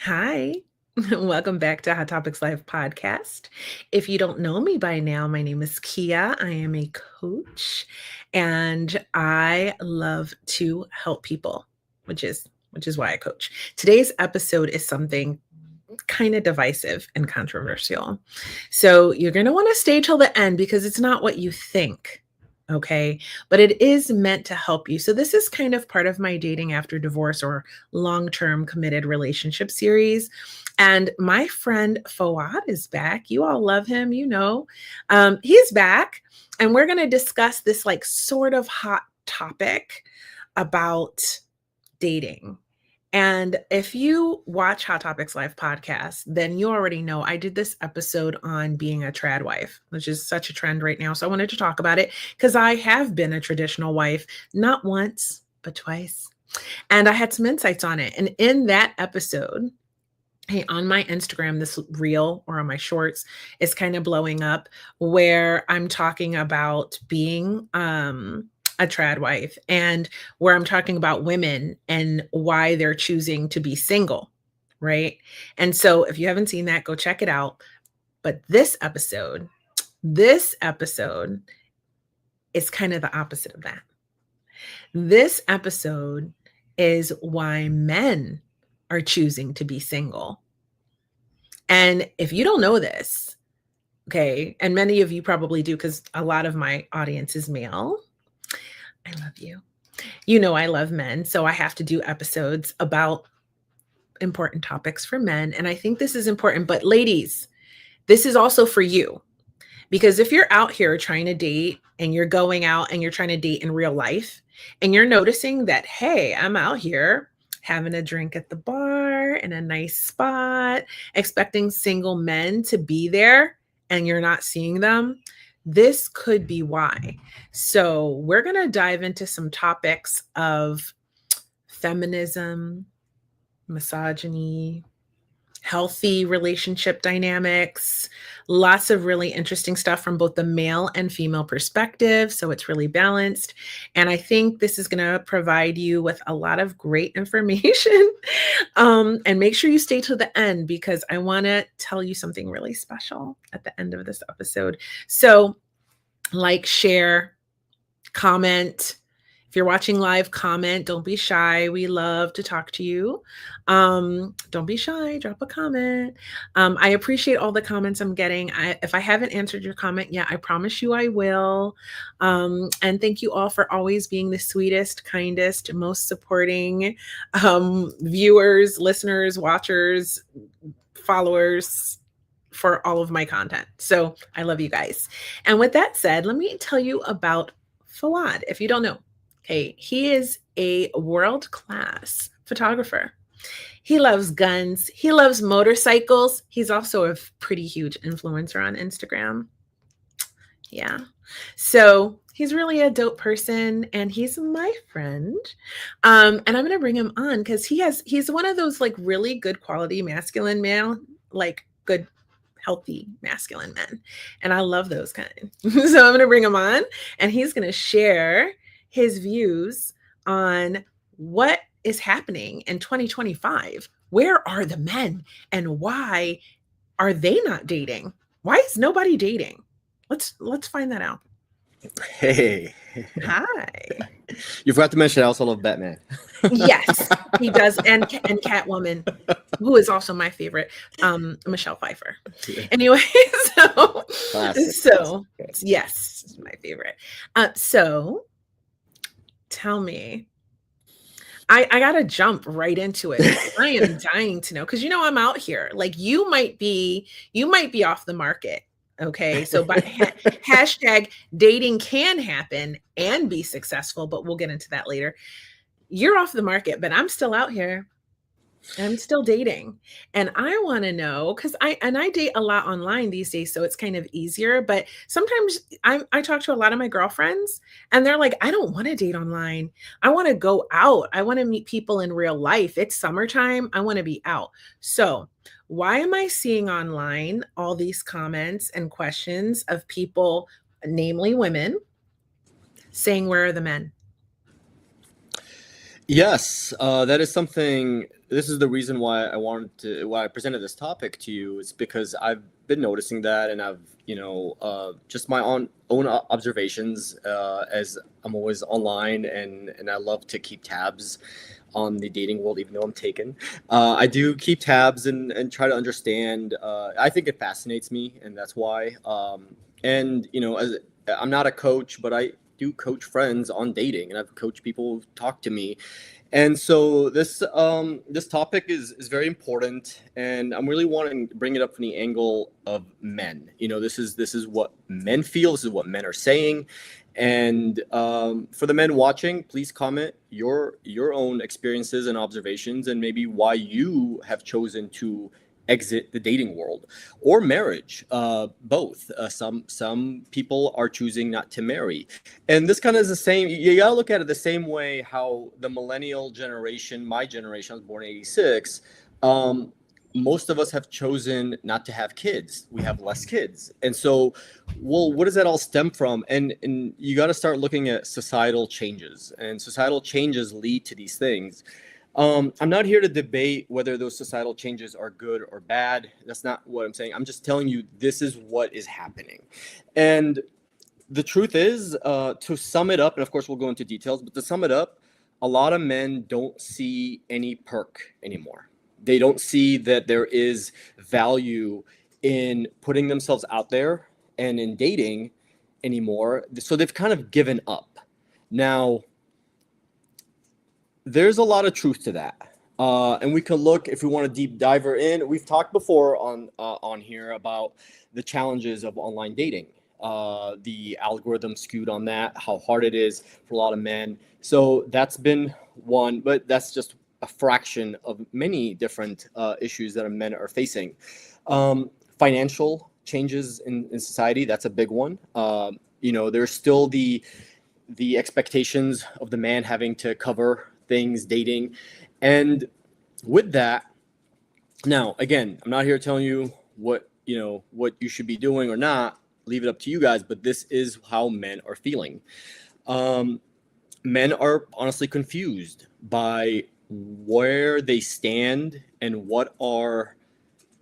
Hi. Welcome back to Hot Topics Live podcast. If you don't know me by now, my name is Kia. I am a coach and I love to help people, which is why I coach. Today's episode is something kind of divisive and controversial. So you're going to want to stay till the end because it's not what you think. Okay. But it is meant to help you. So this is kind of part of my dating after divorce or long-term committed relationship series. And my friend Fouad is back. You all love him, he's back. And we're going to discuss this like sort of hot topic about dating. And if you watch Hot Topics Live podcast, then you already know I did this episode on being a trad wife, which is such a trend right now. So I wanted to talk about it because I have been a traditional wife, not once, but twice. And I had some insights on it. And in that episode, hey, on my Instagram, this reel or on my shorts is kind of blowing up where I'm talking about being a trad wife and where I'm talking about women and why they're choosing to be single, right? And so if you haven't seen that, go check it out. But this episode is kind of the opposite of that. This episode is why men are choosing to be single. And if you don't know this, okay, and many of you probably do because a lot of my audience is male. I love you. You know, I love men. So I have to do episodes about important topics for men. And I think this is important. But ladies, this is also for you. Because if you're out here trying to date and you're going out and you're trying to date in real life and you're noticing that, hey, I'm out here having a drink at the bar in a nice spot, expecting single men to be there and you're not seeing them, this could be why. So we're going to dive into some topics of feminism, misogyny, healthy relationship dynamics, lots of really interesting stuff from both the male and female perspective. So it's really balanced. And I think this is going to provide you with a lot of great information. And make sure you stay to the end because I want to tell you something really special at the end of this episode. So like, share, comment. If you're watching live, comment. Don't be shy. We love to talk to you. Don't be shy. Drop a comment. I appreciate all the comments I'm getting. If I haven't answered your comment yet, I promise you I will. And thank you all for always being the sweetest, kindest, most supporting viewers, listeners, watchers, followers for all of my content. So I love you guys. And with that said, let me tell you about Fouad. If you don't know, okay, he is a world-class photographer. He loves guns. He loves motorcycles. He's also a pretty huge influencer on Instagram. Yeah. So he's really a dope person and he's my friend. And I'm going to bring him on because he's one of those like really good quality masculine male, like good healthy masculine men. And I love those kind. So I'm going to bring him on and he's going to share his views on what is happening in 2025. Where are the men and why are they not dating? Why is nobody dating? Let's find that out. Hey. Hi. You forgot to mention I also love Batman. Yes, he does. And Catwoman, who is also my favorite, Michelle Pfeiffer. Anyway, so yes, my favorite. So tell me, I gotta jump right into it. I am dying to know because I'm out here. Like you might be off the market. Okay, so by hashtag dating can happen and be successful, but we'll get into that later. You're off the market, but I'm still out here. I'm still dating. And I want to know, because I date a lot online these days, so it's kind of easier. But sometimes I talk to a lot of my girlfriends and they're like, I don't want to date online. I want to go out. I want to meet people in real life. It's summertime. I want to be out. So why am I seeing online all these comments and questions of people, namely women, saying, where are the men? Yes, that is something. This is the reason why I presented this topic to you. Is because I've been noticing that, and I've, just my own observations, as I'm always online, and I love to keep tabs on the dating world, even though I'm taken. I do keep tabs and try to understand. I think it fascinates me, and that's why. And as I'm not a coach, but I do coach friends on dating, and I've coached people who talk to me. And so this topic is very important, and I'm really wanting to bring it up from the angle of men. This is what men feel. This is what men are saying, and for the men watching, please comment your own experiences and observations, and maybe why you have chosen to exit the dating world or marriage. Both. Some people are choosing not to marry, and this kind of is the same. You gotta look at it the same way how the millennial generation, my generation, I was born in '86. Most of us have chosen not to have kids. We have less kids, and so, well, what does that all stem from? And you got to start looking at societal changes, and societal changes lead to these things. I'm not here to debate whether those societal changes are good or bad. That's not what I'm saying. I'm just telling you this is what is happening. And the truth is, to sum it up, and of course we'll go into details, but to sum it up, a lot of men don't see any perk anymore. They don't see that there is value in putting themselves out there and in dating anymore. So they've kind of given up. Now, there's a lot of truth to that. And we can look, if we want to deep diver in. We've talked before on here about the challenges of online dating, the algorithm skewed on that, how hard it is for a lot of men. So that's been one, but that's just a fraction of many different issues that men are facing. Financial changes in society, that's a big one. There's still the expectations of the man having to cover things, dating. And with that, now, again, I'm not here telling you what you should be doing or not. Leave it up to you guys, but this is how men are feeling. Men are honestly confused by where they stand and what are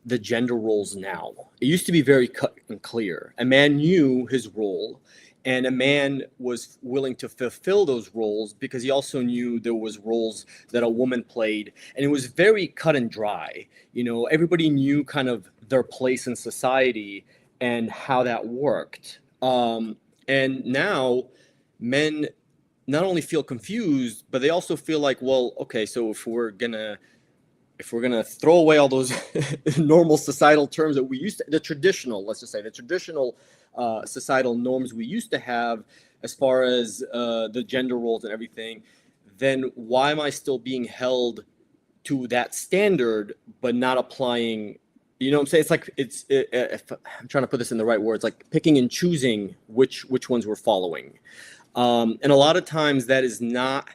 the gender roles now. It used to be very cut and clear. A man knew his role, and a man was willing to fulfill those roles because he also knew there was roles that a woman played, and it was very cut and dry. Everybody knew kind of their place in society and how that worked. And now men not only feel confused, but they also feel like, well, okay, so if we're gonna throw away all those normal societal terms that we used to, the traditional societal norms we used to have as far as the gender roles and everything, then why am I still being held to that standard but not applying? You know what I'm saying? If I'm trying to put this in the right words, like picking and choosing which ones we're following. And a lot of times that is not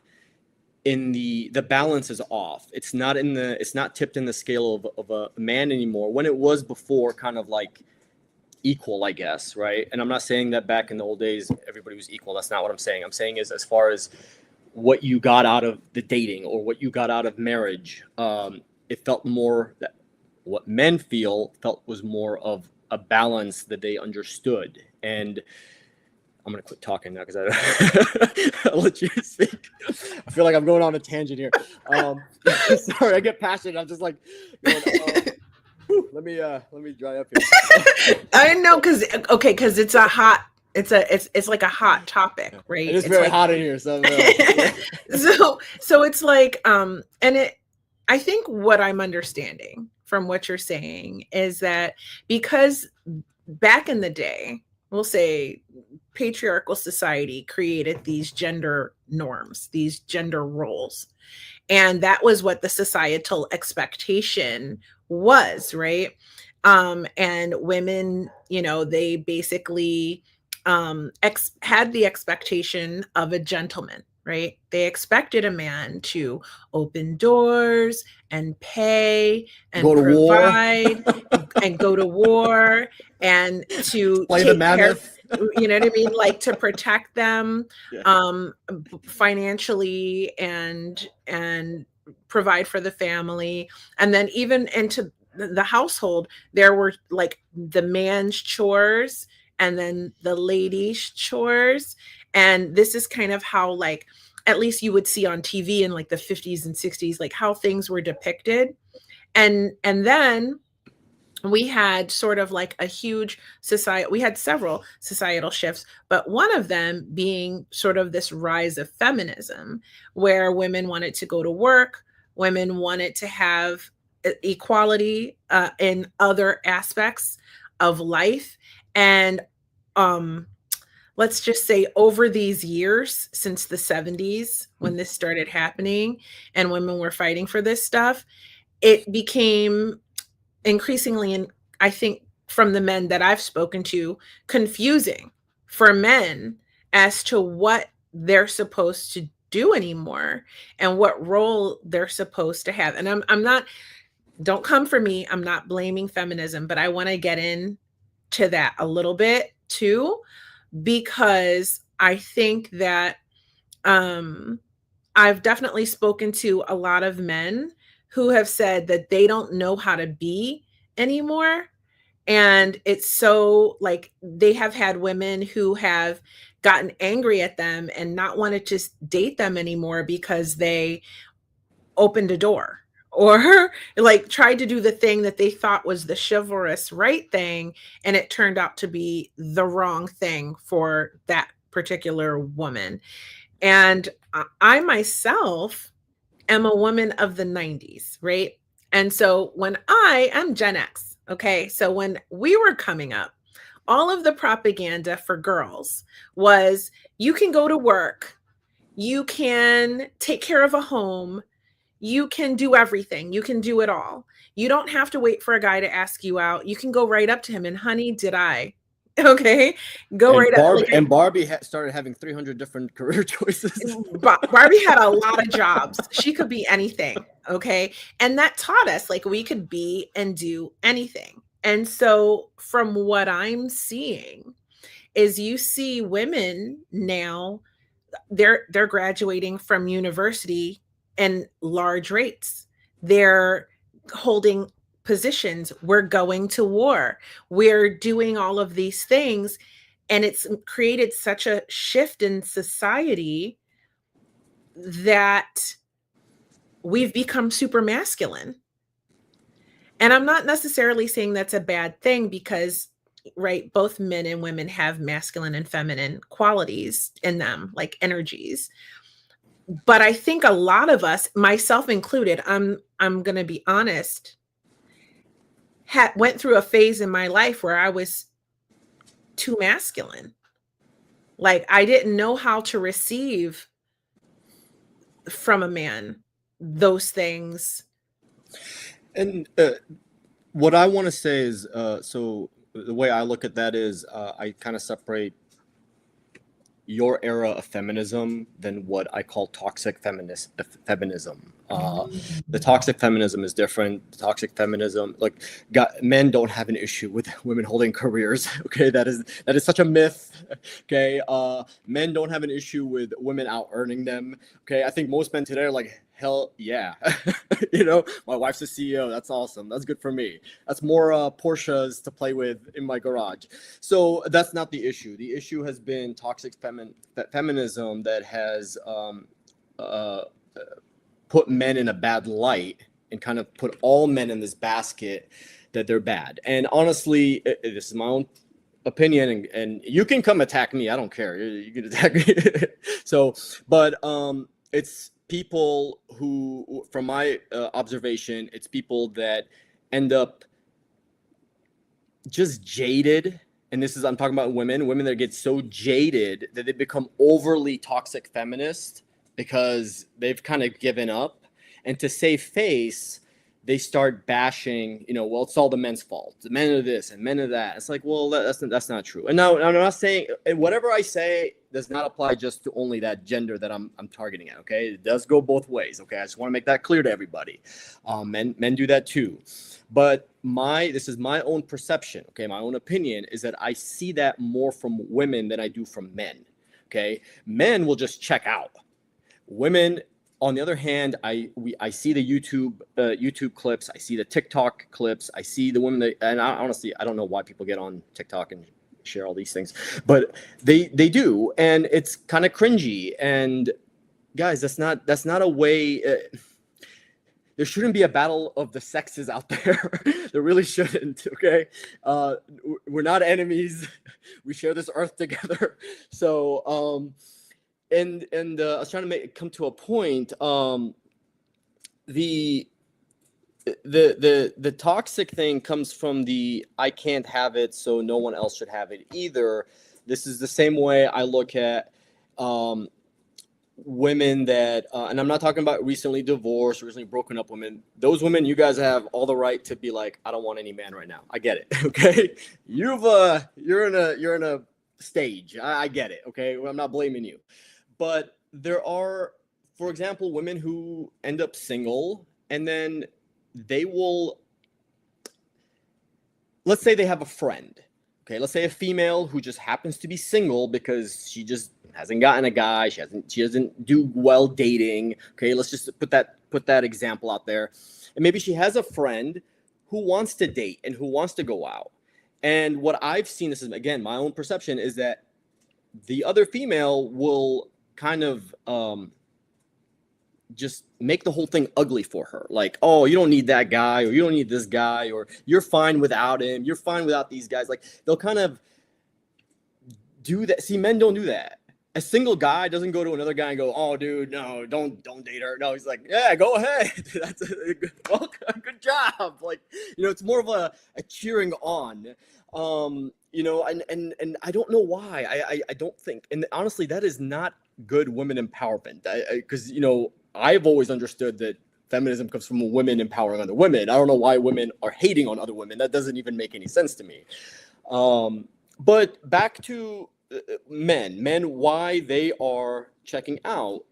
in the balance is off. It's not tipped in the scale of a man anymore, when it was before kind of like equal, I guess, right? And I'm not saying that back in the old days everybody was equal. That's not what I'm saying. I'm saying is, as far as what you got out of the dating or what you got out of marriage, it felt more that what men felt was more of a balance that they understood. And I'm going to quit talking now because I'll let you speak. I feel like I'm going on a tangent here. Sorry, I get passionate. I'm just like, let me dry up here. I know, because it's a hot, it's like a hot topic, right? It is very hot in here. So, so it's like, I think what I'm understanding from what you're saying is that because back in the day, we'll say patriarchal society created these gender norms, these gender roles. And that was what the societal expectation was, right? And women, they basically had the expectation of a gentleman, right? They expected a man to open doors and pay and go to provide and go to war and to play the mammoth. You know what I mean? Like to protect them Yeah. financially and provide for the family. And then even into the household, there were like the man's chores and then the lady's chores. And this is kind of how, like, at least you would see on TV in like the 50s and 60s, like how things were depicted. And then we had sort of like a huge society, we had several societal shifts, but one of them being sort of this rise of feminism, where women wanted to go to work, women wanted to have equality in other aspects of life. And um, let's just say over these years since the 70s, when this started happening and women were fighting for this stuff, it became increasingly, and I think from the men that I've spoken to, confusing for men as to what they're supposed to do anymore and what role they're supposed to have. And I'm not, don't come for me, I'm not blaming feminism, but I want to get into that a little bit too, because I think that I've definitely spoken to a lot of men who have said that they don't know how to be anymore. And it's so like they have had women who have gotten angry at them and not wanted to date them anymore because they opened a door or like tried to do the thing that they thought was the chivalrous right thing, and it turned out to be the wrong thing for that particular woman. And I myself am a woman of the 90s, right? And so when I am Gen X, okay, so when we were coming up, all of the propaganda for girls was you can go to work, you can take care of a home, you can do everything, you can do it all. You don't have to wait for a guy to ask you out. You can go right up to him and, honey, did I? Okay, go And right up. Barbie Like, and Barbie started having 300 different career choices. Barbie had a lot of jobs. She could be anything. Okay. And that taught us like we could be and do anything. And so, from what I'm seeing, is you see women now, they're graduating from university in large rates. They're holding positions. We're going to war. We're doing all of these things. And it's created such a shift in society that we've become super masculine. And I'm not necessarily saying that's a bad thing because, right, both men and women have masculine and feminine qualities in them, like energies. But I think a lot of us, myself included, I'm going to be honest, went through a phase in my life where I was too masculine. Like I didn't know how to receive from a man those things. And what I want to say is, so the way I look at that is, I kind of separate your era of feminism than what I call toxic feminism. The toxic feminism is different. The toxic feminism, like, men don't have an issue with women holding careers. Okay, that is such a myth. Okay, men don't have an issue with women out earning them. Okay, I think most men today are like, hell yeah, my wife's a CEO. That's awesome. That's good for me. That's more Porsches to play with in my garage. So that's not the issue. The issue has been toxic feminism that has put men in a bad light and kind of put all men in this basket that they're bad. And honestly, this is my own opinion, and you can come attack me. I don't care. You can attack me. So, but it's people who, from my observation, it's people that end up just jaded. And this is, I'm talking about women that get so jaded that they become overly toxic feminist because they've kind of given up. And to save face, they start bashing, well, it's all the men's fault. The men are this and men are that. It's like, well, that's not true. And now I'm not saying, and whatever I say, does not apply just to only that gender that I'm targeting at. Okay, it does go both ways. Okay, I just want to make that clear to everybody. Men do that too, but this is my own perception. Okay, my own opinion is that I see that more from women than I do from men. Okay, men will just check out. Women, on the other hand, I see the YouTube clips, I see the TikTok clips, I see the women that, and honestly, I don't know why people get on TikTok and share all these things, but they do, and it's kind of cringy. And guys, that's not a way. There shouldn't be a battle of the sexes out there. There really shouldn't. Okay, we're not enemies. We share this earth together. So. And I was trying to come to a point. The toxic thing comes from the I can't have it, so no one else should have it either. This is the same way I look at women that, and I'm not talking about recently divorced, recently broken up women. Those women, you guys have all the right to be like, I don't want any man right now. I get it. Okay, you're in a stage. I get it. Okay, well, I'm not blaming you. But there are, for example, women who end up single, and then they will, let's say they have a friend. Okay, let's say a female who just happens to be single because she just hasn't gotten a guy. She doesn't do well dating. Okay, let's just put that example out there. And maybe she has a friend who wants to date and who wants to go out. And what I've seen, this is again my own perception, is that the other female will kind of just make the whole thing ugly for her. Like, oh, you don't need that guy, or you don't need this guy, or you're fine without him. You're fine without these guys. Like, they'll kind of do that. See, men don't do that. A single guy doesn't go to another guy and go, oh, dude, no, don't date her. No, he's like, yeah, go ahead. That's a good job. Like, it's more of a cheering on. And I don't know why. I don't think, and honestly, that is not good women empowerment. Because I've always understood that feminism comes from women empowering other women. I don't know why women are hating on other women. That doesn't even make any sense to me. But back to men, why they are checking out.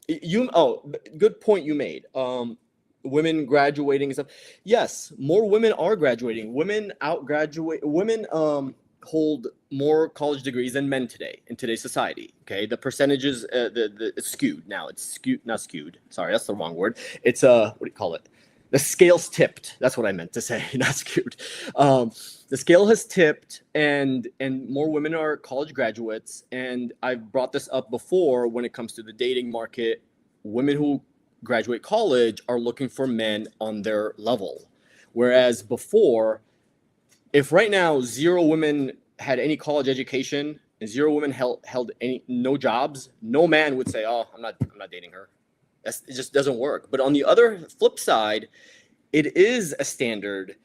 Good point you made. Women graduating and stuff. Yes, more women are graduating. Women hold more college degrees than men today in today's society. Okay, the percentages, it's skewed now. It's skewed, not skewed. Sorry, that's the wrong word. It's what do you call it? The scale's tipped. That's what I meant to say, not skewed. The scale has tipped, and more women are college graduates. And I've brought this up before when it comes to the dating market. Women who graduate college are looking for men on their level, whereas before, if right now 0 women had any college education and 0 women held no jobs, no man would say, oh, I'm not dating her. It just doesn't work. But on the other flip side, it is a standard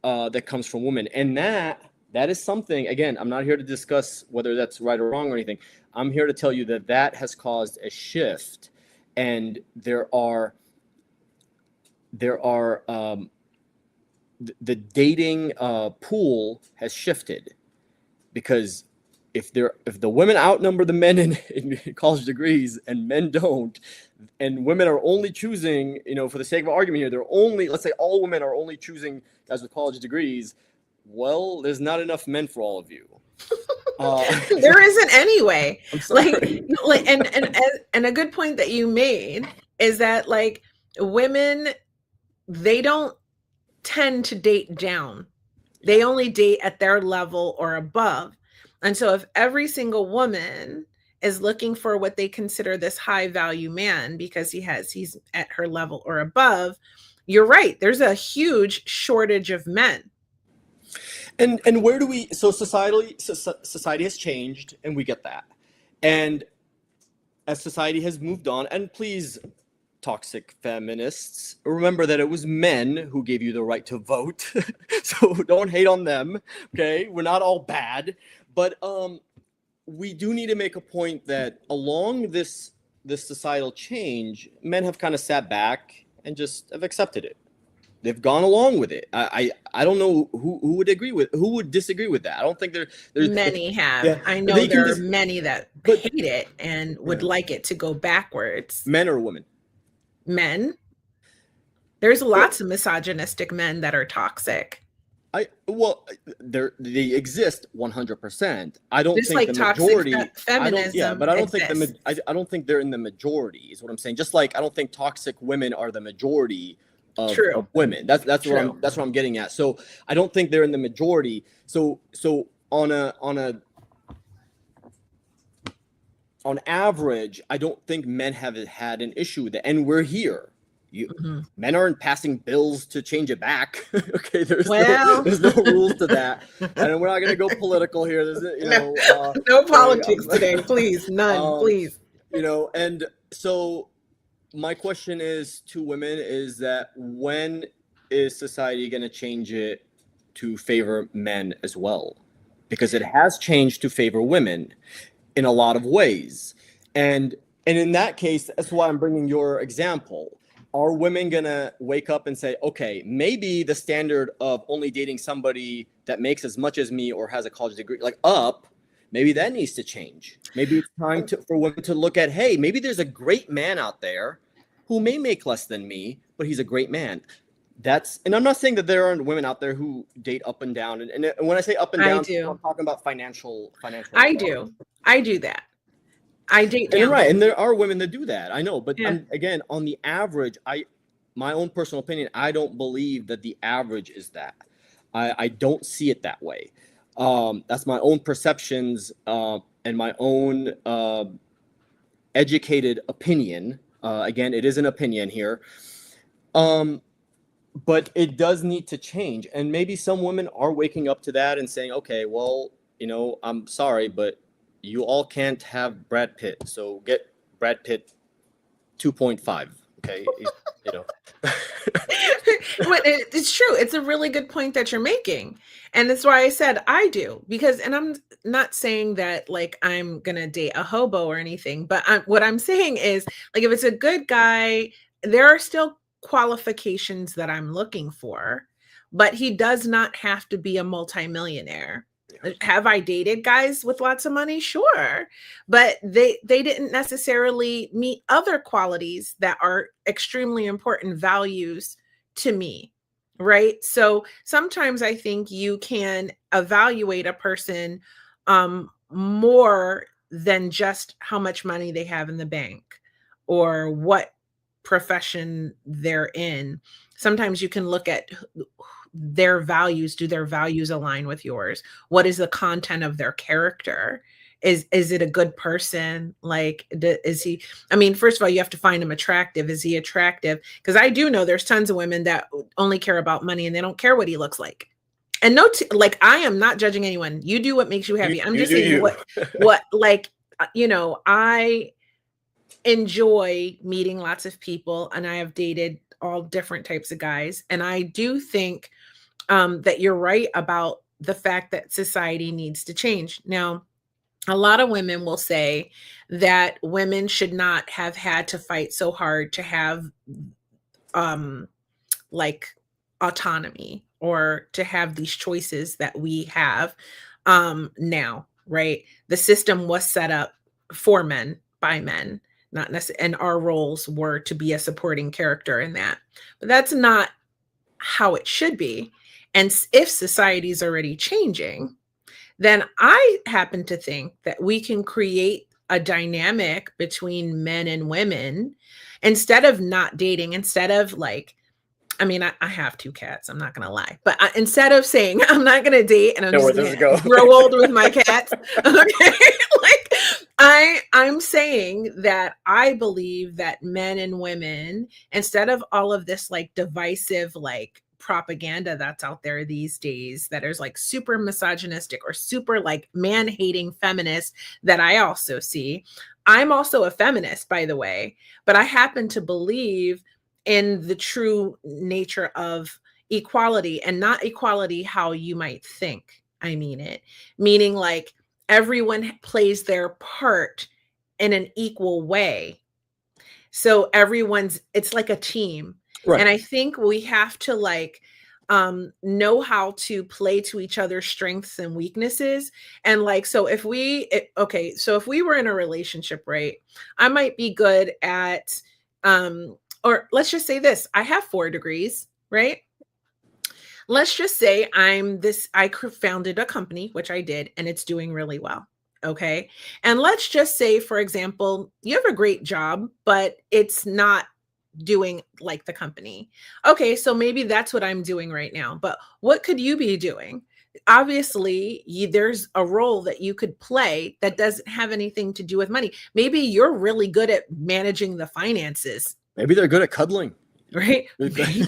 that comes from women, and that is something. Again, I'm not here to discuss whether that's right or wrong or anything. I'm here to tell you that has caused a shift, and there are the dating pool has shifted, because if the women outnumber the men in college degrees and men don't, and women are only choosing, for the sake of argument here, let's say all women are only choosing guys with college degrees, well, there's not enough men for all of you. There isn't anyway. I'm sorry. Like and a good point that you made is that, like, women, they don't tend to date down. They only date at their level or above. And so if every single woman is looking for what they consider this high value man because he's at her level or above, you're right. There's a huge shortage of men. And where do we, so society has changed, and we get that. And as society has moved on, and please, toxic feminists, remember that it was men who gave you the right to vote. So don't hate on them. Okay, we're not all bad, but we do need to make a point that along this societal change, men have kind of sat back and just have accepted it. they've gone along with it. I don't know who would disagree with that. I don't think there's Many have. yeah, I but know they can there are just many that but hate it and would yeah. like it to go backwards. Men or women. Men, there's Well, lots of misogynistic men that are toxic. they exist 100%. I don't Just think like the toxic majority. I don't. Yeah, feminism but I don't think exists. I don't think they're in the majority. Is what I'm saying. Just like I don't think toxic women are the majority of True, women. true. That's what I'm getting at. So I don't think they're in the majority. So on average, I don't think men have had an issue with it, and we're here. Mhm. Men aren't passing bills to change it back. Okay, Well, there's no rules to that, and we're not going to go political here. There's no, no okay, politics today, please. None, um, please. and so my question is to women is that when is society going to change it to favor men as well? Because it has changed to favor women in a lot of ways. And in that case, that's why I'm bringing your example. Are women gonna wake up and say, okay, maybe the standard of only dating somebody that makes as much as me or has a college degree, like up, maybe that needs to change. Maybe it's time for women to look at, hey, maybe there's a great man out there who may make less than me, but he's a great man. And I'm not saying that there aren't women out there who date up and down. And when I say up and I down, I'm do. talking about financial. I do. I do that. I date And down. right, and there are women that do that. I know, but Yeah. again, on the average, my own personal opinion, I don't believe that the average is that. I don't see it that way. That's my own perceptions and my own educated opinion. Again, it is an opinion here. But it does need to change, and maybe some women are waking up to that and saying, okay, well, I'm sorry, but you all can't have Brad Pitt, so get Brad Pitt 2.5. Okay, you know. But it's true. It's a really good point that you're making. And that's why I said I do. Because, and I'm not saying that like I'm going to date a hobo or anything, but what I'm saying is like if it's a good guy, there are still qualifications that I'm looking for, but he does not have to be a multimillionaire. Have I dated guys with lots of money? Sure. But they didn't necessarily meet other qualities that are extremely important values to me. Right? So sometimes I think you can evaluate a person more than just how much money they have in the bank or what profession they're in. Sometimes you can look at their values. Do their values align with yours? What is the content of their character? Is it a good person? Like, is he, I mean, first of all, you have to find him attractive. Is he attractive? Because I do know there's tons of women that only care about money and they don't care what he looks like. And no, like I am not judging anyone. You do what makes you happy. I'm just saying what like, I enjoy meeting lots of people and I have dated all different types of guys. And I do think that you're right about the fact that society needs to change. Now, a lot of women will say that women should not have had to fight so hard to have like autonomy or to have these choices that we have now, right? The system was set up for men by men, not necessarily, and our roles were to be a supporting character in that. But that's not how it should be. And if society is already changing, then I happen to think that we can create a dynamic between men and women instead of not dating, instead of like, I mean, I have two cats. I'm not going to lie. But instead of saying I'm not going to date and I'm just going to grow old with my cats, okay? Like I'm saying that I believe that men and women, instead of all of this like divisive, like propaganda that's out there these days that is like super misogynistic or super like man-hating feminist that I also see. I'm also a feminist, by the way, but I happen to believe in the true nature of equality, and not equality how you might think I mean it, meaning like everyone plays their part in an equal way. So it's like a team. Right. And I think we have to like know how to play to each other's strengths and weaknesses. And like, so if so if we were in a relationship, right, I might be good at or let's just say this, I have 4 degrees, right? Let's just say I founded a company, which I did, and it's doing really well. Okay. And let's just say, for example, you have a great job, but it's not doing like the company. Okay. So maybe that's what I'm doing right now. But what could you be doing? Obviously, there's a role that you could play that doesn't have anything to do with money. Maybe you're really good at managing the finances. Maybe they're good at cuddling. Right? Maybe.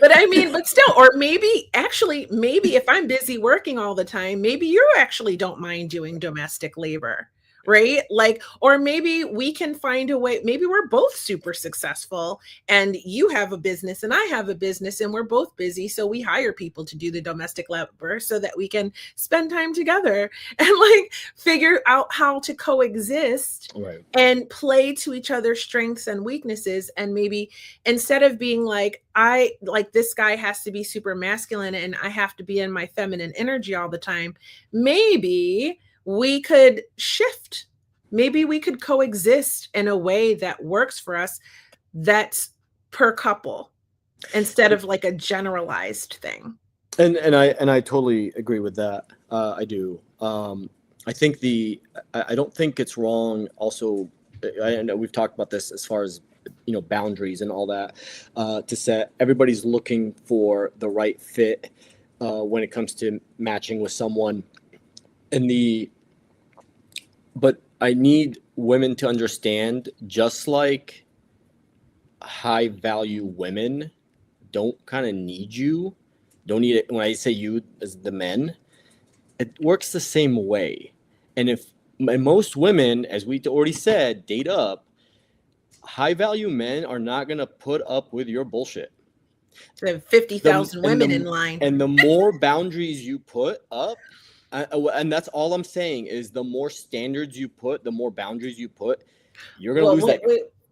But I mean, but still, or maybe if I'm busy working all the time, maybe you actually don't mind doing domestic labor, right? Like, or maybe we can find a way, maybe we're both super successful and you have a business and I have a business and we're both busy. So we hire people to do the domestic labor so that we can spend time together and like figure out how to coexist, Right. and play to each other's strengths and weaknesses. And maybe instead of being like, this guy has to be super masculine and I have to be in my feminine energy all the time, maybe we could shift. Maybe we could coexist in a way that works for us, that's per couple, instead of like a generalized thing. And I totally agree with that. I do. I think I don't think it's wrong. Also, I know we've talked about this as far as boundaries and all that. To set, everybody's looking for the right fit when it comes to matching with someone, but I need women to understand, just like high value women don't kind of need you. Don't need it. When I say you as the men, it works the same way. And most women, as we already said, date up, high value men are not going to put up with your bullshit. So 50,000 women in line. And the more boundaries you put up, and that's all I'm saying, is the more standards you put, the more boundaries you put, you're going to lose that.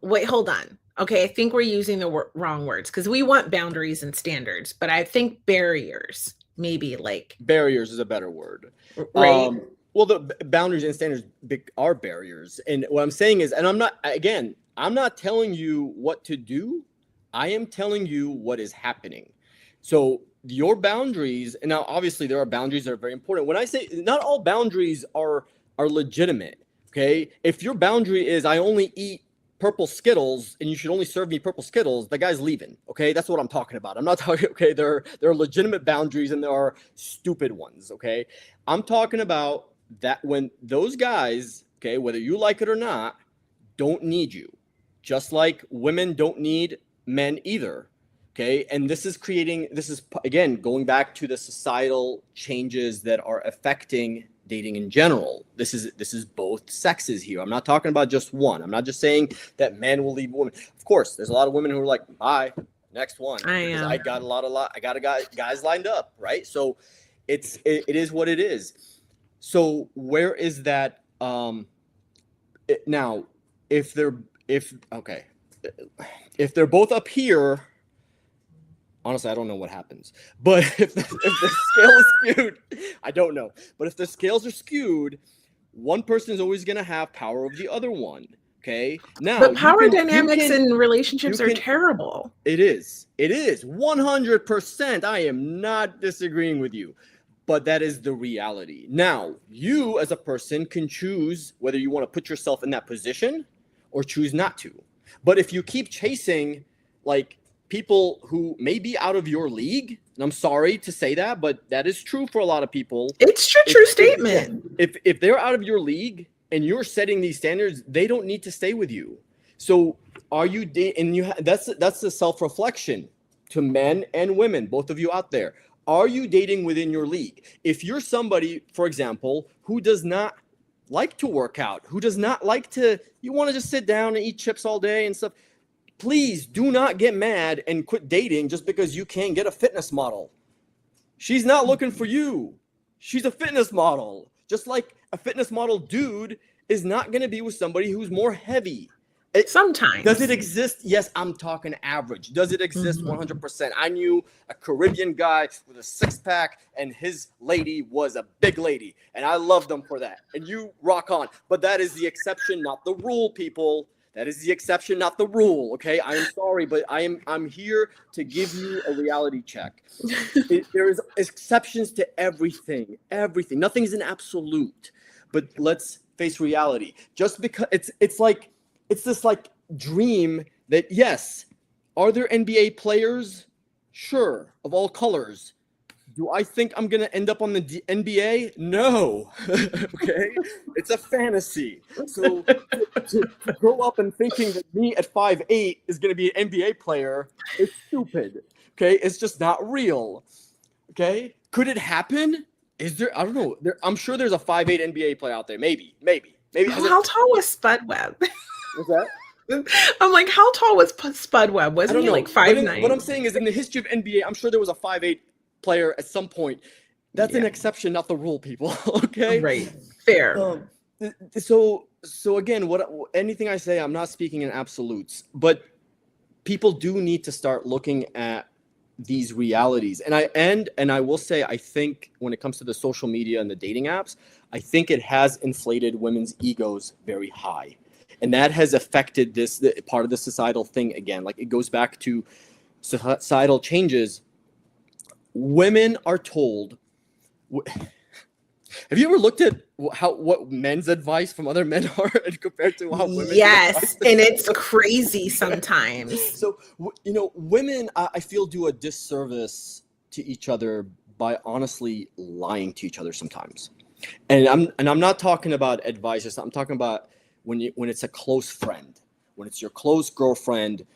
Wait, hold on. Okay, I think we're using the wrong words, because we want boundaries and standards, but I think barriers, maybe like. Barriers is a better word. Right. Well, the boundaries and standards are barriers. And what I'm saying is, and I'm not telling you what to do. I am telling you what is happening. So your boundaries, and now obviously there are boundaries that are very important. When I say not all boundaries are legitimate, okay? If your boundary is I only eat purple Skittles and you should only serve me purple Skittles, the guy's leaving, okay? That's what I'm talking about. I'm not talking, okay, there are legitimate boundaries and there are stupid ones, okay? I'm talking about that when those guys, okay, whether you like it or not, don't need you. Just like women don't need men either. Okay. And this is again, going back to the societal changes that are affecting dating in general. This is both sexes here. I'm not talking about just one. I'm not just saying that men will leave women. Of course, there's a lot of women who are like, bye, next one. I got guys lined up. Right. So it is what it is. So where is that? Now, if they're both up here, honestly, I don't know what happens. But if the scale is skewed, I don't know. But if the scales are skewed, one person is always going to have power of the other one. Okay. Now, but power dynamics in relationships are terrible. It is 100%. I am not disagreeing with you, but that is the reality. Now, you as a person can choose whether you want to put yourself in that position or choose not to. But if you keep chasing like people who may be out of your league, and I'm sorry to say that, but that is true for a lot of people. It's a true statement. If they're out of your league and you're setting these standards, they don't need to stay with you. So are you that's the self-reflection to men and women, both of you out there. Are you dating within your league? If you're somebody, for example, who does not like to work out, who does not like to, you want to just sit down and eat chips all day and stuff, please do not get mad and quit dating just because you can't get a fitness model. She's not looking for you. She's a fitness model. Just like a fitness model dude is not going to be with somebody who's more heavy. Sometimes. Does it exist? Yes, I'm talking average. Does it exist? 100%. I knew a Caribbean guy with a six-pack, and his lady was a big lady, and I loved them for that. And you rock on. But that is the exception, not the rule, people. That is the exception, not the rule. Okay, I am sorry, but I'm here to give you a reality check. There is exceptions to everything. Everything. Nothing's an absolute. But let's face reality. Just because it's this like dream that, yes, are there NBA players? Sure, of all colors. Do I think I'm going to end up on the NBA? No. Okay? It's a fantasy. So to grow up and thinking that me at 5'8" is going to be an NBA player is stupid. Okay? It's just not real. Okay? Could it happen? Is there? I don't know. I'm sure there's a 5'8" NBA player out there. Maybe. How tall was Spud Webb? What's that? I'm like, how tall was Spud Webb? Wasn't he like 5'9"? What I'm saying is, in the history of NBA, I'm sure there was a 5'8" player at some point. That's an exception, not the rule, people. Okay? Right. Fair. So again, anything I say, I'm not speaking in absolutes, but people do need to start looking at these realities. And I will say, I think when it comes to the social media and the dating apps, I think it has inflated women's egos very high. And that has affected the part of the societal thing again. Like, it goes back to societal changes. Women are told. Have you ever looked at what men's advice from other men are compared to how women? Yes, and it's crazy sometimes. So women, I feel, do a disservice to each other by honestly lying to each other sometimes. And I'm not talking about advice. I'm talking about when it's a close friend, when it's your close girlfriend.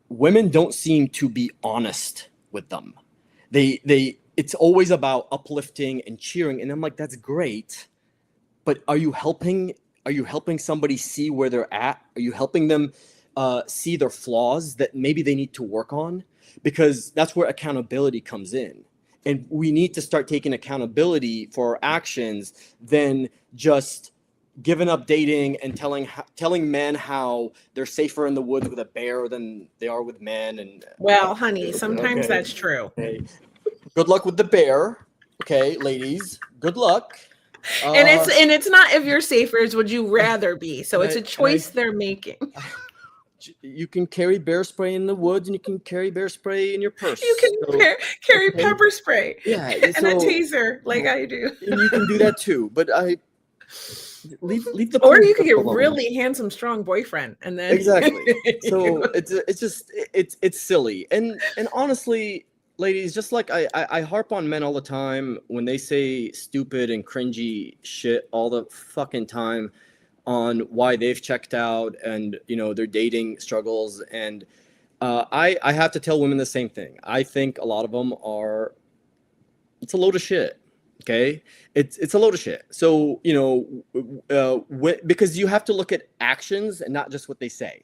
Women don't seem to be honest with them. It's always about uplifting and cheering, and I'm like, that's great, but are you helping somebody see where they're at? Are you helping them see their flaws that maybe they need to work on? Because that's where accountability comes in, and we need to start taking accountability for our actions than just giving up dating and telling men how they're safer in the woods with a bear than they are with men. And well, honey, sometimes that's true. Okay. Good luck with the bear. Okay, ladies, good luck. And it's not if you're safer, it's would you rather be. So it's a choice they're making. You can carry bear spray in the woods, and you can carry bear spray in your purse. You can carry pepper spray, and a taser like I do. And you can do that too. But leave the. Or you could get really handsome, strong boyfriend, and then exactly. So it's silly, and honestly, ladies, just like I harp on men all the time when they say stupid and cringy shit all the fucking time on why they've checked out and their dating struggles, and I have to tell women the same thing. I think a lot of them it's a load of shit. Okay, it's a load of shit. So because you have to look at actions and not just what they say.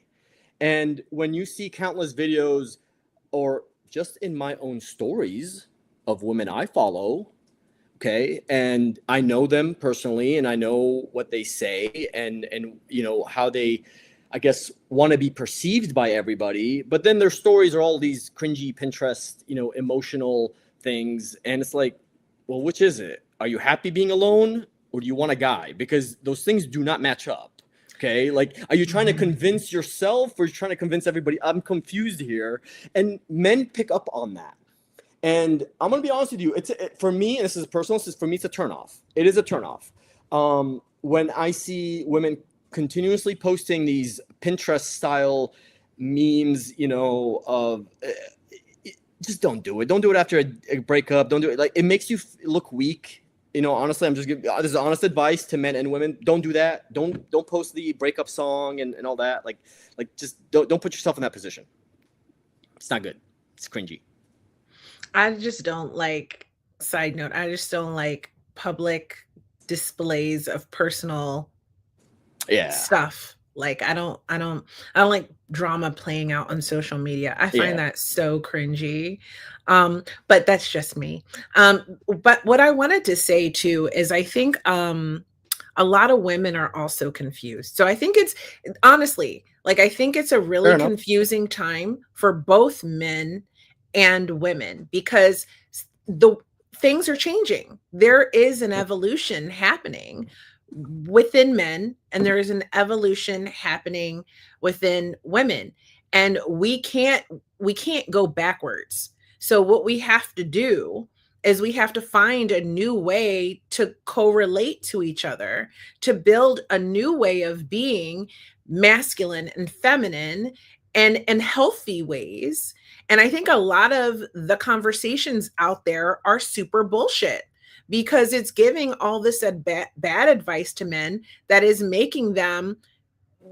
And when you see countless videos, or just in my own stories of women I follow, okay, and I know them personally, and I know what they say, and how they, I guess, want to be perceived by everybody, but then their stories are all these cringy Pinterest, emotional things, and it's like, well, which is it? Are you happy being alone, or do you want a guy? Because those things do not match up. Okay, like, are you trying to convince yourself, or are you trying to convince everybody? I'm confused here, and men pick up on that. And I'm gonna be honest with you. For me, and this is personal. For me, it's a turnoff. It is a turnoff. When I see women continuously posting these Pinterest-style memes, of just don't do it. Don't do it after a breakup. Don't do it. Like, it makes you look weak. Honestly, I'm just giving this is honest advice to men and women. Don't do that. Don't post the breakup song and all that. Like just don't put yourself in that position. It's not good. It's cringy. I just don't like, side note, I just don't like public displays of personal stuff. Like, I don't like drama playing out on social media. I find that so cringy. But that's just me. But what I wanted to say too is I think a lot of women are also confused. So I think it's honestly, like, I think it's a Fair really enough. confusing time for both men and women because the things are changing. There is an evolution happening within men, and there is an evolution happening within women. And we can't go backwards. So what we have to do is we have to find a new way to correlate to each other, to build a new way of being masculine and feminine and in healthy ways. And I think a lot of the conversations out there are super bullshit because it's giving all this bad advice to men that is making them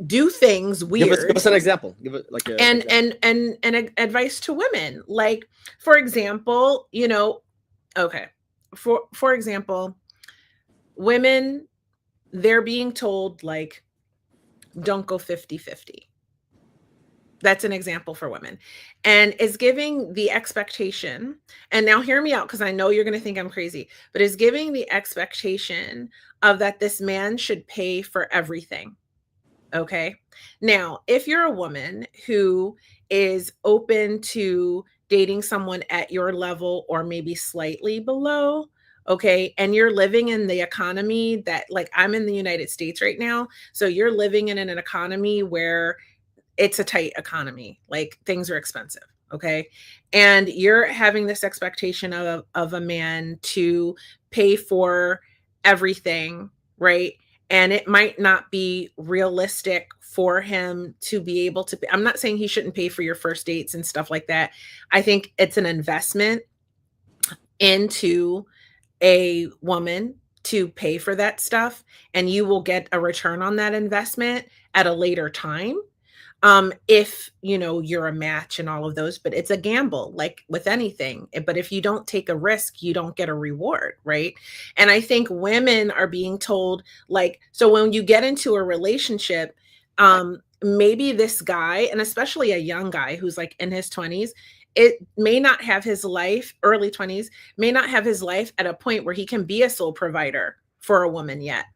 do things Give weird. us an example. Give it like a and example. and advice to women, like, for example, okay, for example, women, they're being told, like, don't go 50-50. That's an example for women. And it's giving the expectation, and now hear me out because I know you're going to think I'm crazy, but it's giving the expectation of that this man should pay for everything. Okay. Now, if you're a woman who is open to dating someone at your level or maybe slightly below, okay, and you're living in the economy that, like, I'm in the United States right now. So you're living in an economy where it's a tight economy, like, things are expensive. Okay. And you're having this expectation of a man to pay for everything, right? And it might not be realistic for him to be able to. I'm not saying he shouldn't pay for your first dates and stuff like that. I think it's an investment into a woman to pay for that stuff, and you will get a return on that investment at a later time, if you're a match and all of those. But it's a gamble, like with anything. But if you don't take a risk, you don't get a reward, right? And I think women are being told, like, so when you get into a relationship, maybe this guy, and especially a young guy who's like in his 20s, it may not have his life, early 20s, may not have his life at a point where he can be a sole provider for a woman yet,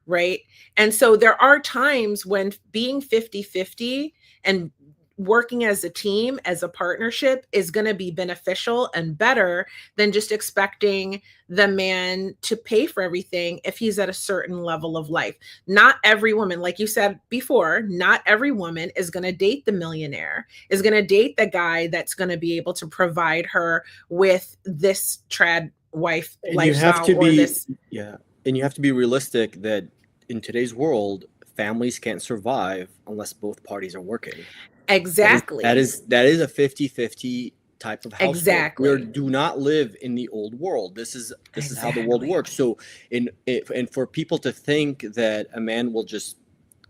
right? And so there are times when being 50-50 and working as a team, as a partnership, is going to be beneficial and better than just expecting the man to pay for everything if he's at a certain level of life. Not every woman, like you said before, not every woman is going to date the millionaire, is going to date the guy that's going to be able to provide her with this trad wife And you have lifestyle to or be, this. yeah, and you have to be realistic that in today's world, families can't survive unless both parties are working. Exactly. That is a 50-50 type of household. We Exactly. do not live in the old world. This is how the world Exactly. works. So and for people to think that a man will just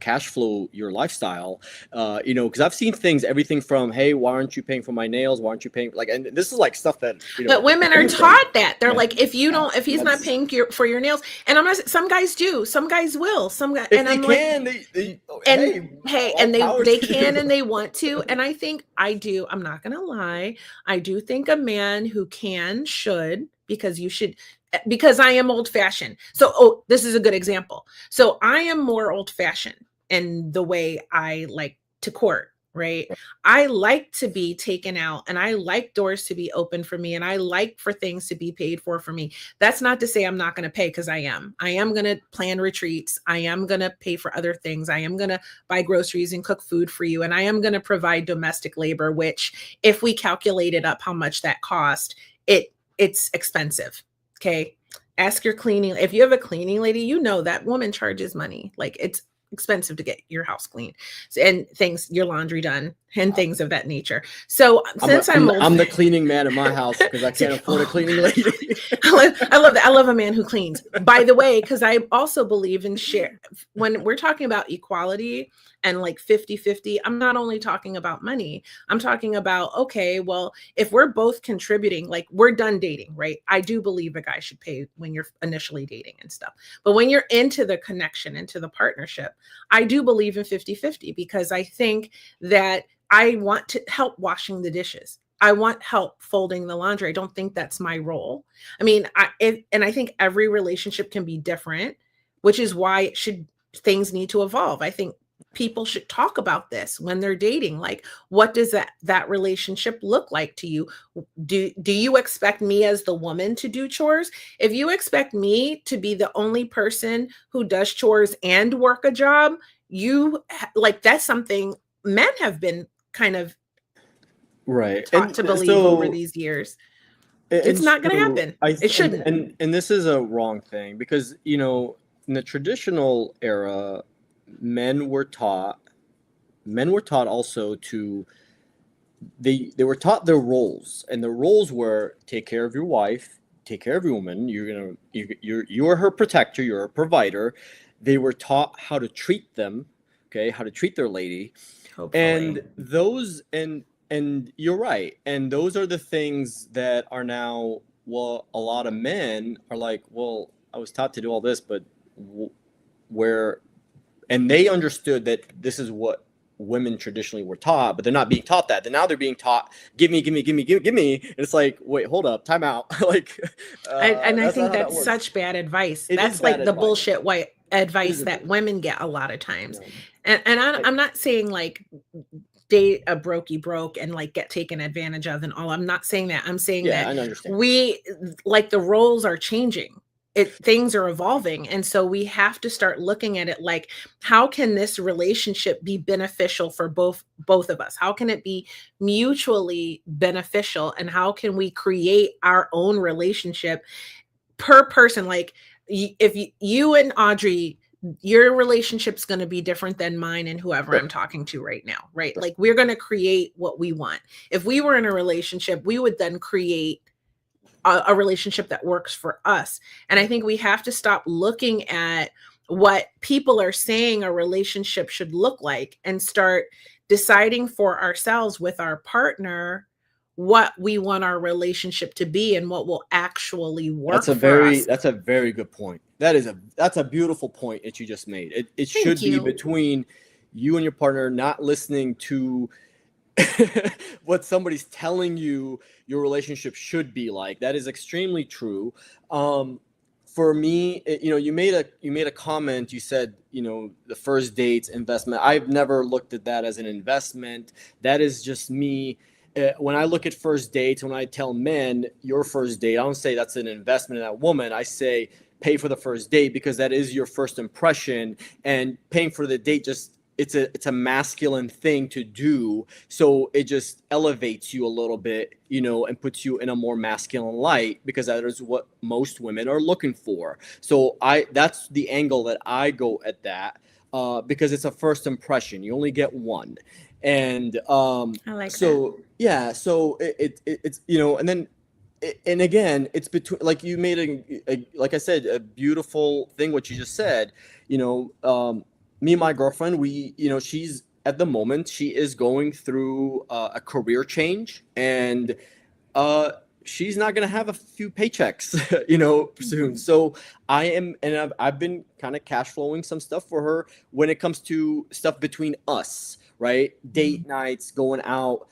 cash flow your lifestyle, because I've seen things, everything from, hey, why aren't you paying for my nails, why aren't you paying, like, and this is like stuff that But women are taught that. They're yeah, like, if you don't, if and he's not that's, paying for your nails, and I'm not, some guys do, some guys will, some guys, if and they I'm like, can, they and hey, hey, all and they power they to can you. and they want to. And I think I do, I'm not gonna lie, I do think a man who can should, because you should, because I am old fashioned. So, oh, this is a good example. So I am more old fashioned in the way I like to court, right? I like to be taken out, and I like doors to be open for me, and I like for things to be paid for me. That's not to say I'm not going to pay, because I am. I am going to plan retreats. I am going to pay for other things. I am going to buy groceries and cook food for you. And I am going to provide domestic labor, which, if we calculated up how much that cost, it's expensive. Okay. Ask your cleaning. If you have a cleaning lady, that woman charges money. Like, it's expensive to get your house clean and things, your laundry done, and things of that nature. So since I'm the cleaning man in my house because I can't afford a cleaning lady. I love that. I love a man who cleans, by the way, because I also believe in share. When we're talking about equality and like 50-50, I'm not only talking about money. I'm talking about, okay, well, if we're both contributing, like, we're done dating, right? I do believe a guy should pay when you're initially dating and stuff. But when you're into the connection, into the partnership, I do believe in 50-50, because I think that I want to help washing the dishes. I want help folding the laundry. I don't think that's my role. I mean, and I think every relationship can be different, which is why things need to evolve. I think people should talk about this when they're dating. Like, what does that relationship look like to you? Do you expect me as the woman to do chores? If you expect me to be the only person who does chores and work a job, like, that's something men have been kind of Right. taught to believe over these years. It's not going to happen. It shouldn't. And this is a wrong thing, because, you know, in the traditional era, men were taught also to, they were taught their roles, and the roles were: take care of your wife, take care of your woman. You are her protector, you're a provider. They were taught how to treat them, okay, how to treat their lady. Hopefully. And you're right, and those are the things that are now, well, a lot of men are like, well, I was taught to do all this, but where, and they understood that this is what women traditionally were taught, but they're not being taught that. Then now they're being taught, give me. And it's like, wait, hold up, time out. Like, And I think that that's such bad advice. It That's is like bad the advice. bullshit white advice that women get a lot of times. Yeah. And I'm not saying like date a brokey broke and like get taken advantage of and all. I'm not saying that. I'm saying Yeah, that I understand. we, like, the roles are changing. Things are evolving, and so we have to start looking at it like, how can this relationship be beneficial for both of us? How can it be mutually beneficial, and how can we create our own relationship per person? Like, if you and Audrey, your relationship's going to be different than mine and whoever Sure. I'm talking to right now, right? Sure. Like, we're going to create what we want. If we were in a relationship, we would then create a relationship that works for us. And I think we have to stop looking at what people are saying a relationship should look like and start deciding for ourselves with our partner what we want our relationship to be and what will actually work for us. That's a very good point. That's a beautiful point that you just made. It should be between you and your partner, not listening to what somebody's telling you your relationship should be like. That is extremely true. For me, you made a comment. You said, the first date's investment. I've never looked at that as an investment. That is just me. When I look at first dates, when I tell men your first date, I don't say that's an investment in that woman. I say pay for the first date, because that is your first impression, and paying for the date it's a masculine thing to do. So it just elevates you a little bit, and puts you in a more masculine light, because that is what most women are looking for. So that's the angle that I go at that, because it's a first impression. You only get one. And I like so that. Yeah, so it's, and then, and again, it's between, like, you made like I said, a beautiful thing what you just said. Me and my girlfriend, she's, at the moment, she is going through a career change, and she's not going to have a few paychecks, soon. So I've been kind of cash flowing some stuff for her when it comes to stuff between us, right? Date nights, going out,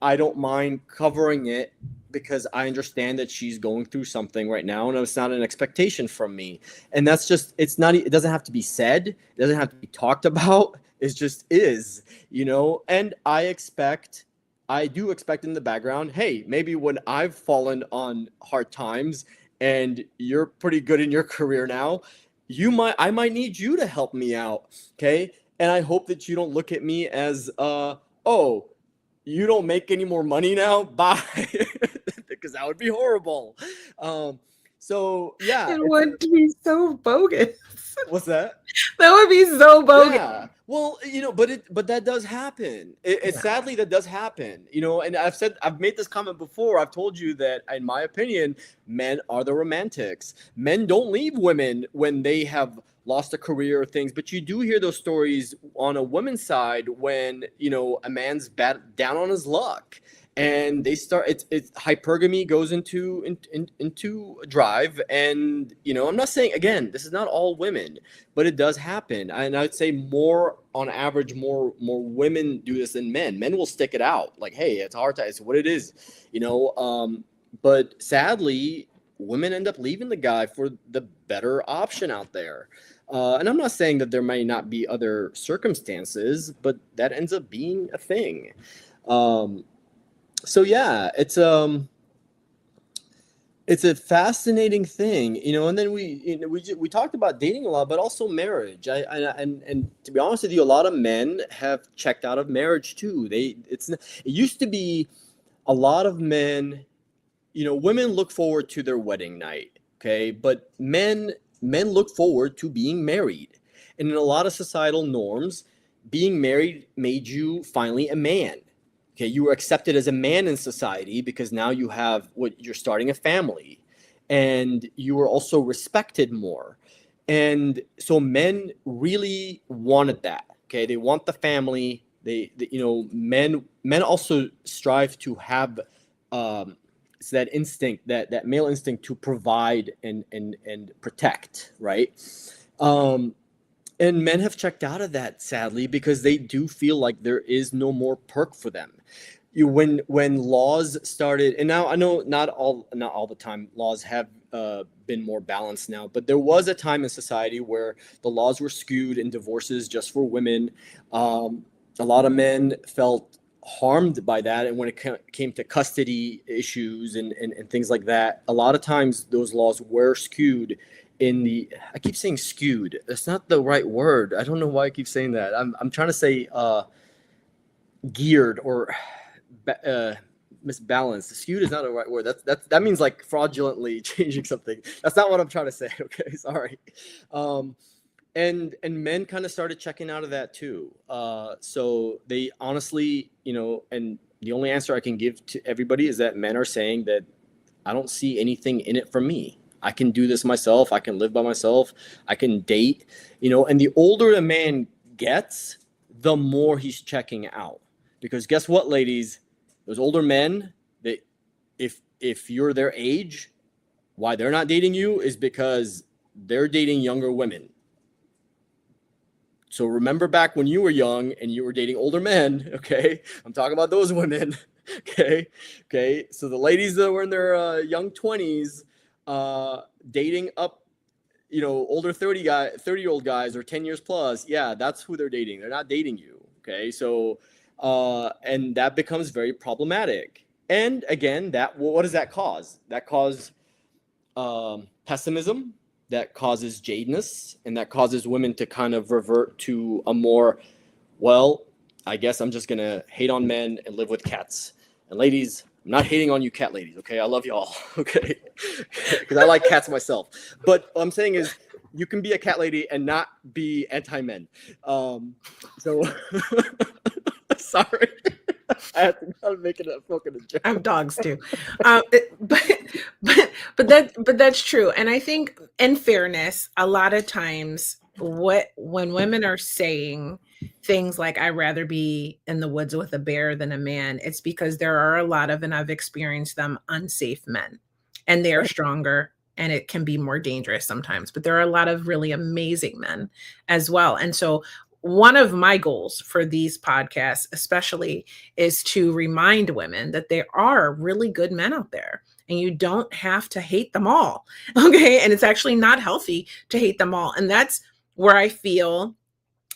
I don't mind covering it, because I understand that she's going through something right now, and it's not an expectation from me. And that's just, it doesn't have to be said. It doesn't have to be talked about. It just is, and I do expect in the background, hey, maybe when I've fallen on hard times and you're pretty good in your career now, I might need you to help me out. Okay. And I hope that you don't look at me as, oh, you don't make any more money now? Bye. Because that would be horrible. So yeah. It would be so bogus. What's that? That would be so bogus. Yeah. Well, but that does happen. Sadly, that does happen. And I've made this comment before. I've told you that, in my opinion, men are the romantics. Men don't leave women when they have lost a career or things, but you do hear those stories on a woman's side when, a man's down on his luck, and they start, it's hypergamy goes into drive. And I'm not saying, again, this is not all women, but it does happen. And I'd say more on average, more women do this than men. Men will stick it out, like, hey, it's hard to, it's what it is, but sadly, women end up leaving the guy for the better option out there. And I'm not saying that there may not be other circumstances, but that ends up being a thing. So yeah, it's a fascinating thing, and then we talked about dating a lot, but also marriage. And to be honest with you, a lot of men have checked out of marriage too. It used to be a lot of men, women look forward to their wedding night, okay, but men look forward to being married, and in a lot of societal norms, being married made you finally a man. Okay, you were accepted as a man in society because now you're starting a family, and you were also respected more. And so men really wanted that. Okay, they want the family. Men also strive to have it's that instinct, that male instinct to provide and protect, right? And men have checked out of that, sadly, because they do feel like there is no more perk for them. When laws started, and now I know not all the time laws have been more balanced now, but there was a time in society where the laws were skewed and divorces just for women. A lot of men felt harmed by that, and when it came to custody issues and things like that, a lot of times those laws were skewed. I keep saying skewed. That's not the right word. I don't know why I keep saying that. I'm trying to say geared or misbalanced. Skewed is not the right word. That means like fraudulently changing something. That's not what I'm trying to say. Okay, sorry. And men kind of started checking out of that too. So they honestly, and the only answer I can give to everybody is that men are saying that I don't see anything in it for me. I can do this myself. I can live by myself. I can date, and the older a man gets, the more he's checking out. Because guess what, ladies? Those older men, that if you're their age, why they're not dating you is because they're dating younger women. So remember back when you were young and you were dating older men, okay? I'm talking about those women, okay? So the ladies that were in their young 20s, dating up, older 30-year-old guys or 10 years plus, yeah, that's who they're dating. They're not dating you, okay? So, and that becomes very problematic. And again, what does that cause? That causes pessimism, that causes jadedness, and that causes women to kind of revert to a more, well, I guess I'm just gonna hate on men and live with cats. And ladies, I'm not hating on you cat ladies, okay? I love y'all, okay? Because I like cats myself. But what I'm saying is, you can be a cat lady and not be anti-men. So, sorry. I have to kind of make it a fucking joke. I have dogs too. But that's true. And I think, in fairness, a lot of times when women are saying things like "I'd rather be in the woods with a bear than a man," it's because there are a lot of, and I've experienced them, unsafe men, and they are stronger, and it can be more dangerous sometimes. But there are a lot of really amazing men as well. And so one of my goals for these podcasts, especially, is to remind women that there are really good men out there, and you don't have to hate them all. Okay. And it's actually not healthy to hate them all. And that's where I feel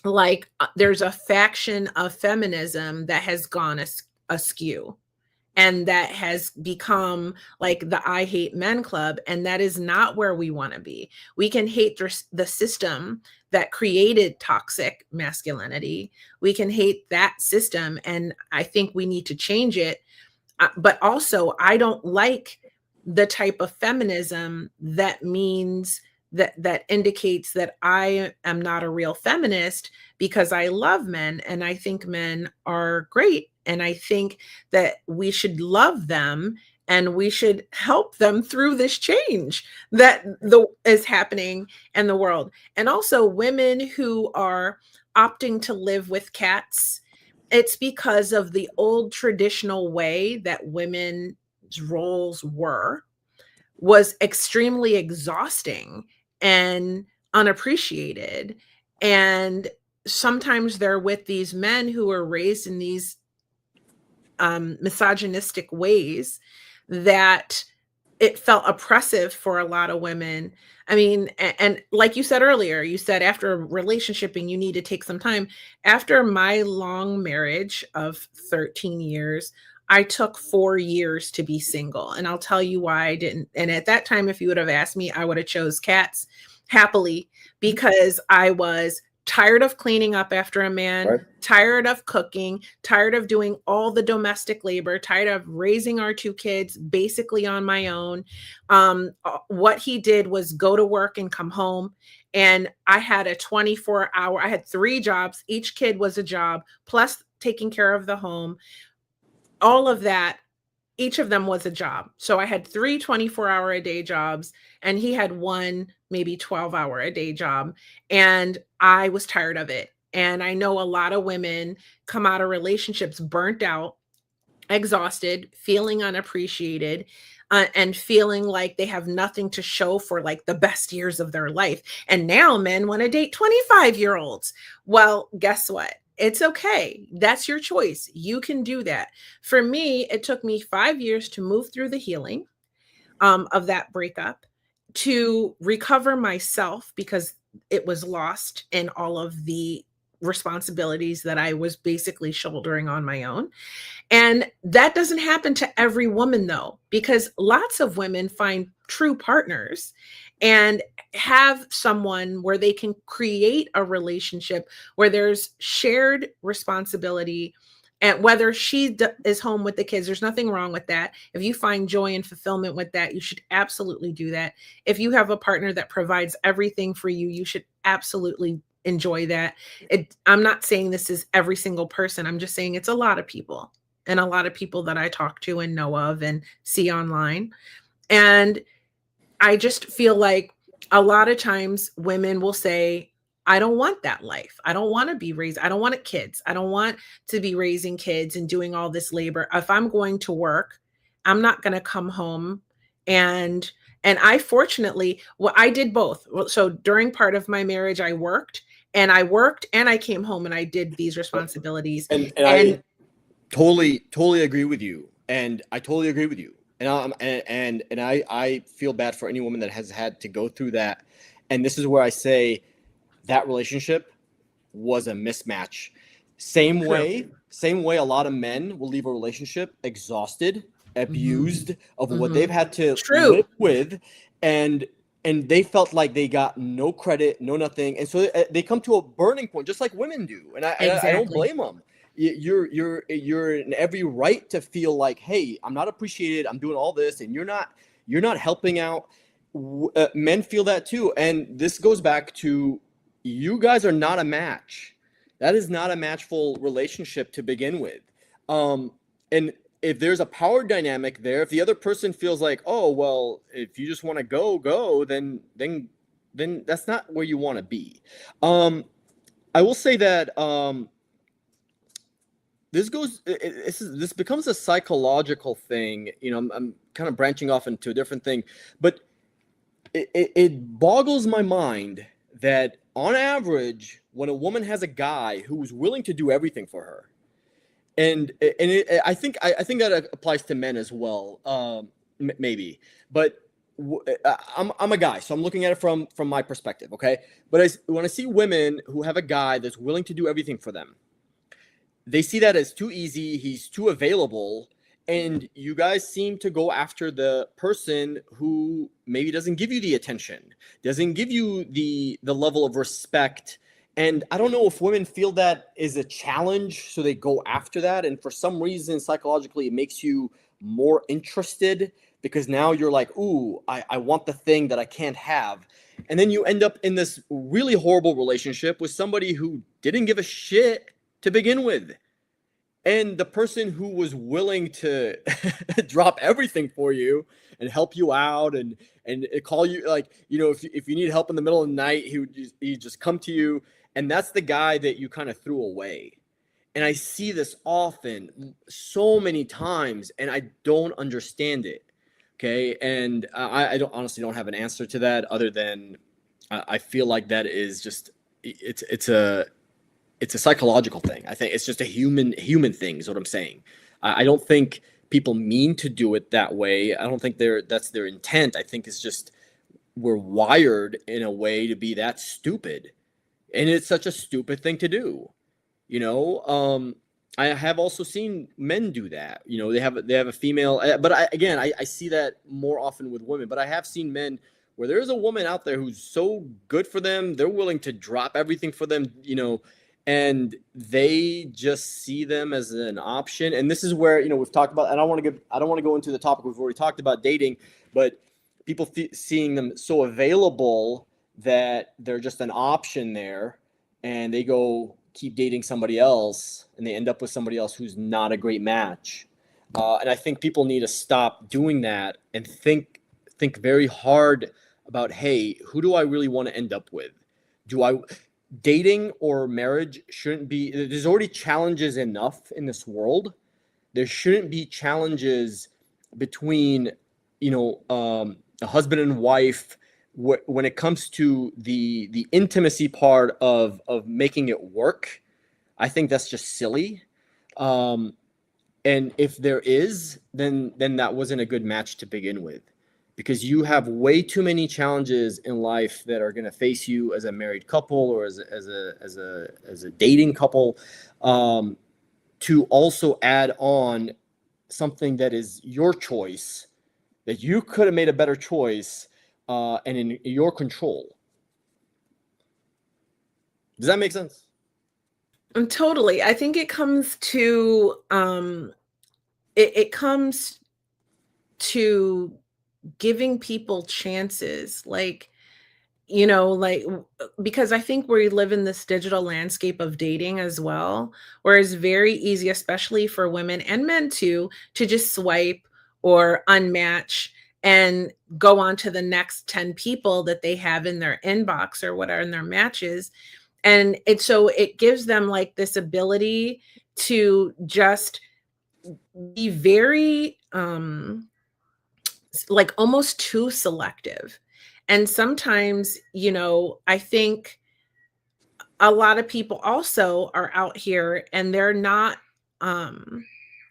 like there's a faction of feminism that has gone askew, and that has become like the I hate men club. And that is not where we want to be. We can hate the system that created toxic masculinity. We can hate that system. And I think we need to change it. But also, I don't like the type of feminism that means that indicates that I am not a real feminist, because I love men and I think men are great. And I think that we should love them and we should help them through this change that is happening in the world. And also, women who are opting to live with cats, it's because of the old traditional way that women's roles was extremely exhausting and unappreciated. And sometimes they're with these men who are raised in these misogynistic ways that it felt oppressive for a lot of women. I mean, and like you said earlier, you said after relationshiping, you need to take some time. After my long marriage of 13 years, I took 4 years to be single. And I'll tell you why I didn't. And at that time, if you would have asked me, I would have chose cats happily, because I was tired of cleaning up after a man, Right. tired of cooking, tired of doing all the domestic labor, tired of raising our two kids basically on my own. What he did was go to work and come home. And I had a 24-hour, I had 3 jobs. Each kid was a job, plus taking care of the home. All of that, each of them was a job. So I had 3 24-hour a day jobs, and he had one maybe 12-hour a day job. And I was tired of it. And I know a lot of women come out of relationships burnt out, exhausted, feeling unappreciated, and feeling like they have nothing to show for like the best years of their life. And now men want to date 25-year-olds. Well, guess what? It's okay. That's your choice. You can do that. For me, it took me 5 years to move through the healing of that breakup, to recover myself, because it was lost in all of the responsibilities that I was basically shouldering on my own. And that doesn't happen to every woman, though, because lots of women find true partners and have someone where they can create a relationship where there's shared responsibility. And whether she is home with the kids, there's nothing wrong with that. If you find joy and fulfillment with that, you should absolutely do that. If you have a partner that provides everything for you, you should absolutely enjoy that. I'm not saying this is every single person. I'm just saying it's a lot of people, and a lot of people that I talk to and know of and see online. And I just feel like a lot of times women will say, I don't want that life. I don't want to be raised. I don't want kids. I don't want to be raising kids and doing all this labor. If I'm going to work, I'm not going to come home. And I fortunately, well, I did both. So during part of my marriage, I worked and I came home and I did these responsibilities. And And I totally agree with you, and I totally agree with you. And I feel bad for any woman that has had to go through that. And this is where I say that relationship was a mismatch. Same true. way a lot of men will leave a relationship exhausted, abused of what they've Mhm. had to True. live with, and they felt like they got no credit, no nothing, and so they come to a burning point, just like women do. And I don't Exactly. blame them. You're in every right to feel like, hey, I'm not appreciated. I'm doing all this, and you're not helping out. Men feel that too, and this goes back to, you guys are not a match. That is not a matchful relationship to begin with. And if there's a power dynamic there, if the other person feels like, oh well, if you just want to go, then that's not where you want to be. I will say that this becomes a psychological thing. You know, I'm kind of branching off into a different thing, but it boggles my mind that on average, when a woman has a guy who's willing to do everything for her, I think that applies to men as well, maybe, but I'm a guy, so I'm looking at it from my perspective, okay? But when I see women who have a guy that's willing to do everything for them, they see that as too easy, he's too available, and you guys seem to go after the person who maybe doesn't give you the attention, doesn't give you the level of respect. And I don't know if women feel that is a challenge, so they go after that, and for some reason psychologically it makes you more interested, because now you're like, ooh, I want the thing that I can't have. And then you end up in this really horrible relationship with somebody who didn't give a shit to begin with. And the person who was willing to drop everything for you and help you out, and call you, like, you know, if you need help in the middle of the night, he'd just come to you. And that's the guy that you kind of threw away. And I see this often, so many times, and I don't understand it. Okay. And I don't honestly don't have an answer to that, other than I feel like that is just, it's a psychological thing. I think it's just a human thing is what I'm saying. I don't think people mean to do it that way. I don't think that's their intent. I think it's just we're wired in a way to be that stupid, and it's such a stupid thing to do. You know, I have also seen men do that. You know, they have a female, but I see that more often with women. But I have seen men where there's a woman out there who's so good for them, they're willing to drop everything for them. You know, and they just see them as an option. And this is where, you know, we've talked about. And I don't want to go into the topic we've already talked about, dating, but people seeing them so available that they're just an option there, and they go keep dating somebody else, and they end up with somebody else who's not a great match. And I think people need to stop doing that and think very hard about, hey, who do I really want to end up with? Dating or marriage shouldn't be, there's already challenges enough in this world. There shouldn't be challenges between, you know, a husband and wife when it comes to the intimacy part of making it work. I think that's just silly. And if there is, then that wasn't a good match to begin with, because you have way too many challenges in life that are going to face you as a married couple or as a dating couple, to also add on something that is your choice, that you could have made a better choice, and in your control. Does that make sense? Totally. I think it comes to it comes to giving people chances, like, you know, like, because I think we live in this digital landscape of dating as well, where it's very easy, especially for women and men too, to just swipe or unmatch and go on to the next 10 people that they have in their inbox or whatever in their matches. And so it gives them like this ability to just be very like almost too selective. And sometimes, you know, I think a lot of people also are out here and they're not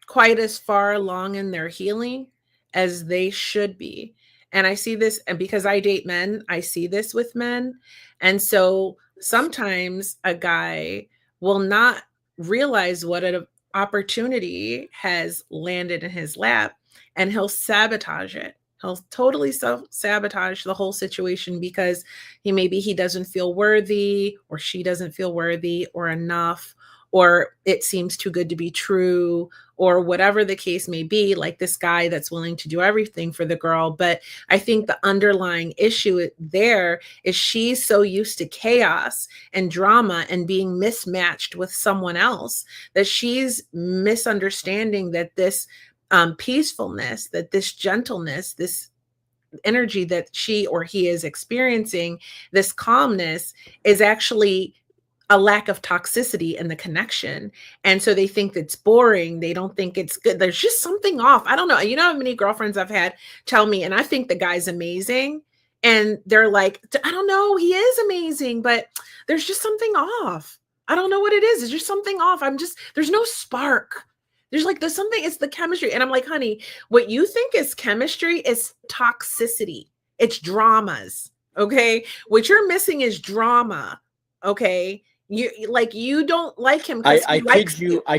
quite as far along in their healing as they should be. And I see this, and because I date men, I see this with men. And so sometimes a guy will not realize what an opportunity has landed in his lap, and he'll sabotage it. He'll totally sabotage the whole situation because he doesn't feel worthy, or she doesn't feel worthy or enough, or it seems too good to be true, or whatever the case may be, like this guy that's willing to do everything for the girl. But I think the underlying issue there is she's so used to chaos and drama and being mismatched with someone else that she's misunderstanding that this peacefulness, that this gentleness, this energy that she or he is experiencing, this calmness, is actually a lack of toxicity in the connection. And so they think it's boring. They don't think it's good. There's just something off. I don't know. You know how many girlfriends I've had tell me, and I think the guy's amazing, and they're like, I don't know, he is amazing, but there's just something off. I don't know what it is. It's just something off. There's no spark. There's something, it's the chemistry. And I'm like, honey, what you think is chemistry is toxicity. It's dramas. Okay. What you're missing is drama. Okay. You don't like him. I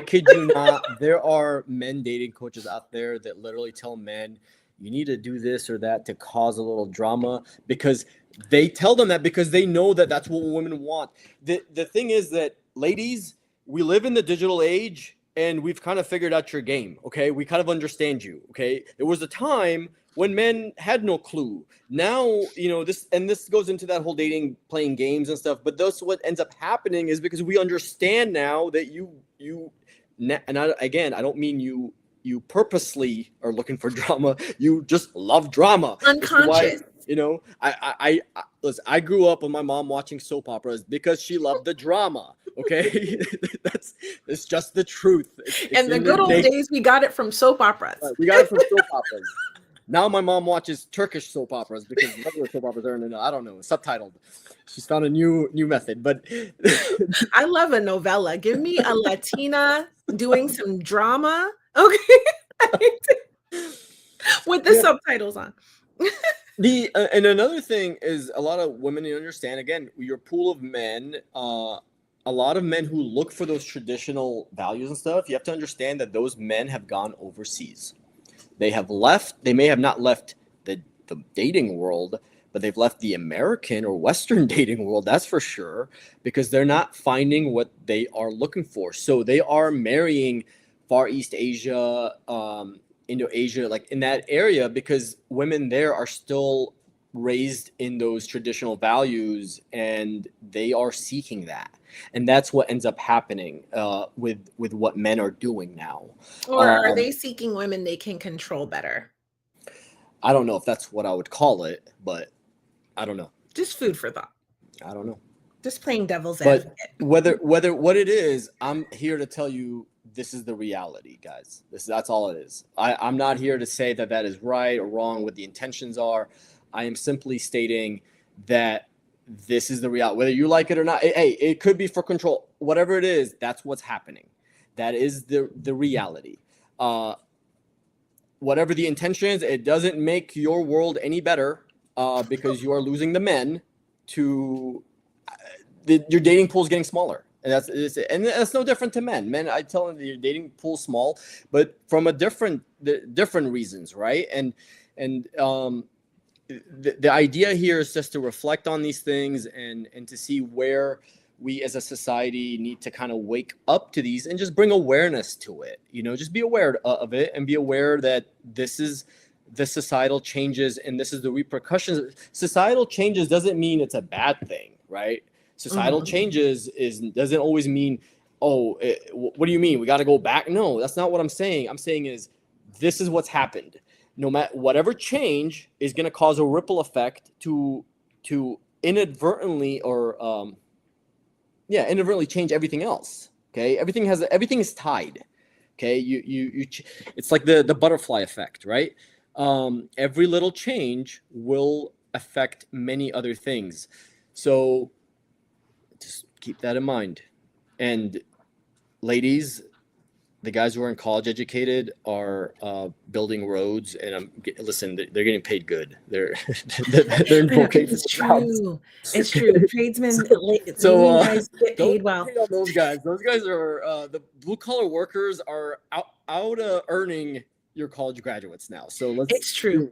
kid you not. There are men dating coaches out there that literally tell men, you need to do this or that to cause a little drama, because they tell them that because they know that that's what women want. The thing is that, ladies, we live in the digital age, and we've kind of figured out your game, okay? We kind of understand you, okay? There was a time when men had no clue. Now, you know, this goes into that whole dating, playing games and stuff, but that's what ends up happening, is because we understand now that I don't mean you purposely are looking for drama. You just love drama. Unconscious. You know, listen, I grew up with my mom watching soap operas because she loved the drama. Okay, it's just the truth. In the good old days, we got it from soap operas. We got it from soap operas. Now my mom watches Turkish soap operas because regular soap operas are I don't know, subtitled. She's found a new method, but I love a novella. Give me a Latina doing some drama. Okay. With the subtitles on. And another thing is a lot of women, you understand, again, your pool of men, a lot of men who look for those traditional values and stuff, you have to understand that those men have gone overseas. They have left, they may have not left the dating world, but they've left the American or Western dating world, that's for sure, because they're not finding what they are looking for. So they are marrying Far East Asia, Indo-Asia, like in that area, because women there are still raised in those traditional values and they are seeking that. And that's what ends up happening with what men are doing now. Or are they seeking women they can control better? I don't know if that's what I would call it, but I don't know. Just food for thought. I don't know. Just playing devil's advocate. Whether what it is, I'm here to tell you this is the reality, guys. That's all it is. I'm not here to say that is right or wrong, what the intentions are. I am simply stating that this is the reality. Whether you like it or not, it could be for control. Whatever it is, that's what's happening. That is the reality. Whatever the intention is, it doesn't make your world any better because you are losing the men to your dating pool is getting smaller. And that's no different to men. Men, I tell them your dating pool small, but from different reasons, right? And the idea here is just to reflect on these things and to see where we as a society need to kind of wake up to these and just bring awareness to it. Just be aware of it and be aware that this is the societal changes and this is the repercussions. Societal changes doesn't mean it's a bad thing, right? Societal changes doesn't always mean, what do you mean? We got to go back? No, that's not what I'm saying. I'm saying is this is what's happened. No matter whatever change is going to cause a ripple effect to inadvertently or inadvertently change everything else. Okay, everything is tied. Okay, it's like the butterfly effect, right? Every little change will affect many other things. So just keep that in mind. And ladies, the guys who are college educated are building roads, and listen, they're getting paid good. They're in vocational jobs. It's true. Tradesmen, so guys get paid well. On those guys are the blue collar workers are out earning your college graduates now. So it's true.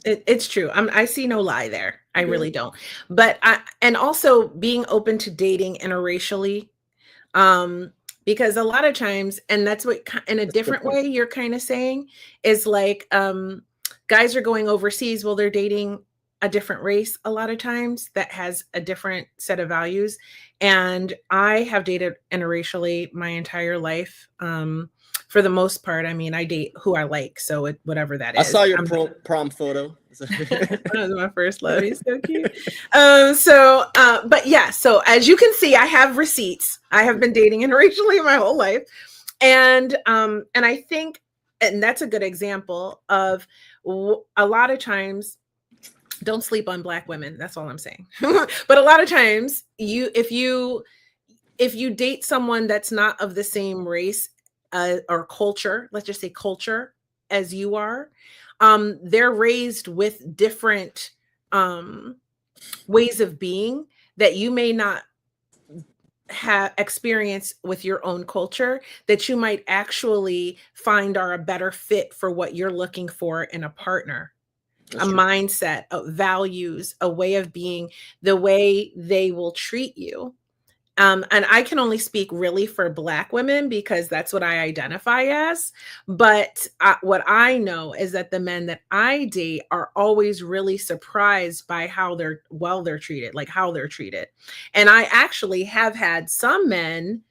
It's true. I see no lie there. I really don't. But and also being open to dating interracially, because a lot of times, and that's what in a different way you're kind of saying is like guys are going overseas. Well, they're dating a different race a lot of times that has a different set of values. And I have dated interracially my entire life. For the most part, I mean, I date who I like. So whatever that is. I saw your prom photo. That was my first love. He's so cute. But yeah, so as you can see, I have receipts. I have been dating interracially my whole life. And I think, and that's a good example of a lot of times, don't sleep on Black women. That's all I'm saying. But a lot of times if you date someone that's not of the same race or culture, let's just say culture as you are, they're raised with different ways of being that you may not have experience with your own culture that you might actually find are a better fit for what you're looking for in a partner. That's true. Mindset, values, a way of being, the way they will treat you. And I can only speak really for Black women because that's what I identify as. But what I know is that the men that I date are always really surprised by how they're treated, like how they're treated. And I actually have had some men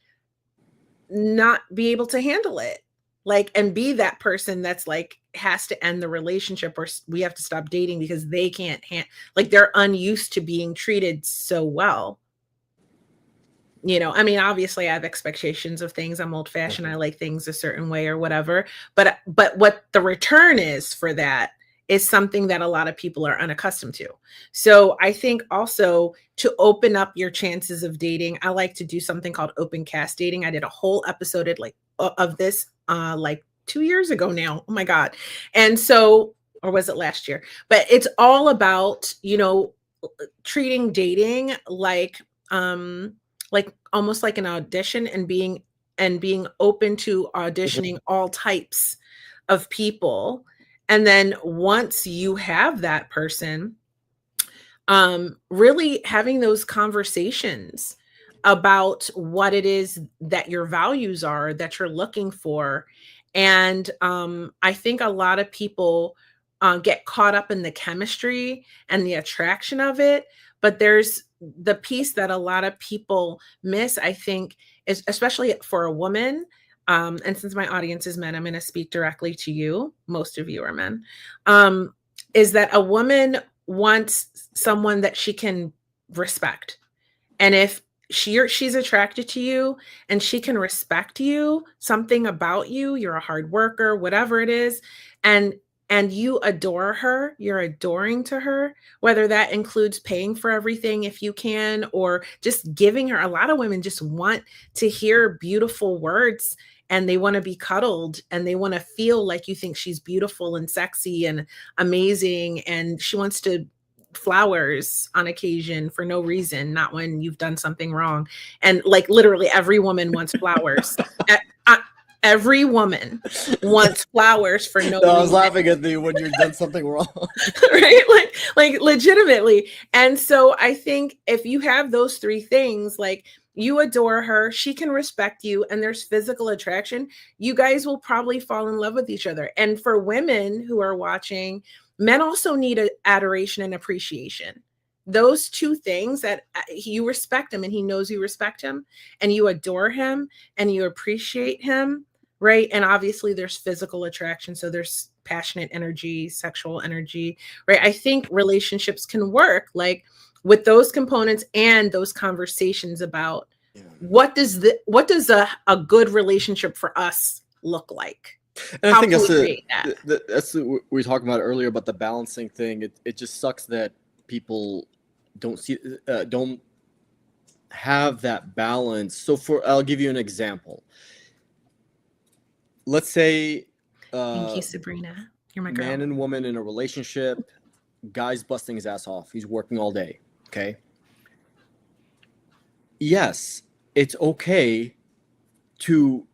not be able to handle it, like, and be that person that's like, has to end the relationship or we have to stop dating because they can't like they're unused to being treated so well. I mean, obviously I have expectations of things. I'm old fashioned. I like things a certain way or whatever. But what the return is for that is something that a lot of people are unaccustomed to. So I think also to open up your chances of dating, I like to do something called open cast dating. I did a whole episode of this like 2 years ago now. Oh my God. And so, or was it last year? But it's all about, treating dating like almost like an audition, and being open to auditioning all types of people. And then once you have that person, really having those conversations about what it is that your values are, that you're looking for. And I think a lot of people get caught up in the chemistry and the attraction of it. But there's the piece that a lot of people miss, I think, is especially for a woman. And since my audience is men, I'm going to speak directly to you. Most of you are men. Is that a woman wants someone that she can respect. And if she's attracted to you and she can respect you, something about you, you're a hard worker, whatever it is, and you adore her, you're adoring to her, whether that includes paying for everything if you can, or just giving her. A lot of women just want to hear beautiful words, and they want to be cuddled, and they want to feel like you think she's beautiful and sexy and amazing, and she wants to flowers on occasion for no reason, not when you've done something wrong. And like literally every woman wants flowers. Every woman wants flowers for no No, I was reason. laughing at you when you've done something wrong. Right? Like legitimately. And so I think if you have those three things, like you adore her, she can respect you, and there's physical attraction, you guys will probably fall in love with each other. And for women who are watching, men also need adoration and appreciation. Those two things, that you respect him and he knows you respect him, and you adore him and you appreciate him, right? And obviously there's physical attraction, so there's passionate energy, sexual energy, right? I think relationships can work like with those components and those conversations about what does a good relationship for us look like. And I think that's that? we were talking about earlier about the balancing thing. It just sucks that people don't have that balance. So I'll give you an example. Let's say Thank you, Sabrina. You're my girl. Man and woman in a relationship, guy's busting his ass off. He's working all day. Okay. Yes, it's okay to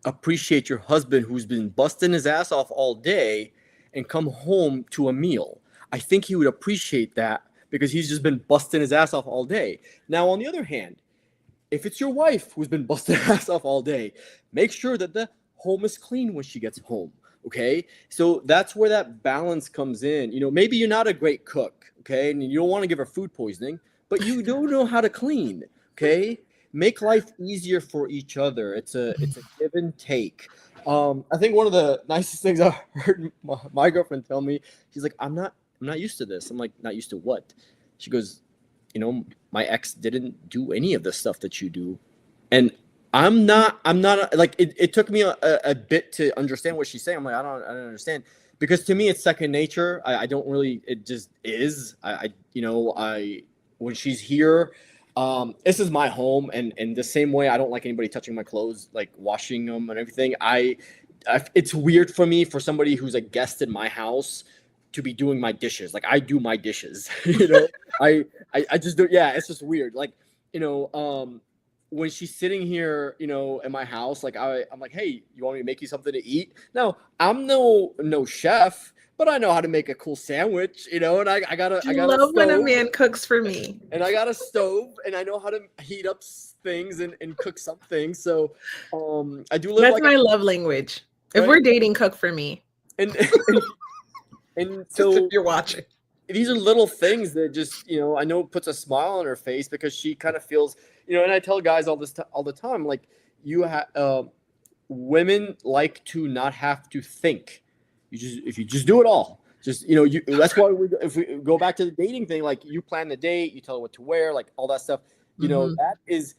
appreciate your husband who's been busting his ass off all day and come home to a meal. I think he would appreciate that because he's just been busting his ass off all day. Now, on the other hand, if it's your wife who's been busting her ass off all day, make sure that the home is clean when she gets home. Okay. So that's where that balance comes in. Maybe you're not a great cook. Okay. And you don't want to give her food poisoning, but you don't know how to clean. Okay. Make life easier for each other. It's a give and take. I think one of the nicest things I heard my girlfriend tell me, she's like, I'm not used to this. I'm like, not used to what? She goes, my ex didn't do any of the stuff that you do. And I'm not like, it took me a bit to understand what she's saying. I'm like, I don't understand, because to me it's second nature. I don't really, it just is. When she's here, this is my home, and the same way I don't like anybody touching my clothes, like washing them and everything. It's weird for me, for somebody who's a guest in my house, to be doing my dishes. Like, I do my dishes, I just do. Yeah, it's just weird. Like, when she's sitting here, in my house, like I'm like, hey, you want me to make you something to eat? No, I'm no chef, but I know how to make a cool sandwich, and I got a love when a man cooks for me. And I got a stove, and I know how to heat up things and cook some things. So I do live. That's my love language. If we're dating, cook for me. And so if you're watching, these are little things that just, I know puts a smile on her face, because she kind of feels, and I tell guys all the time, like, women like to not have to think. If you just do it all, just, that's why if we go back to the dating thing, like, you plan the date, you tell her what to wear, like all that stuff, that's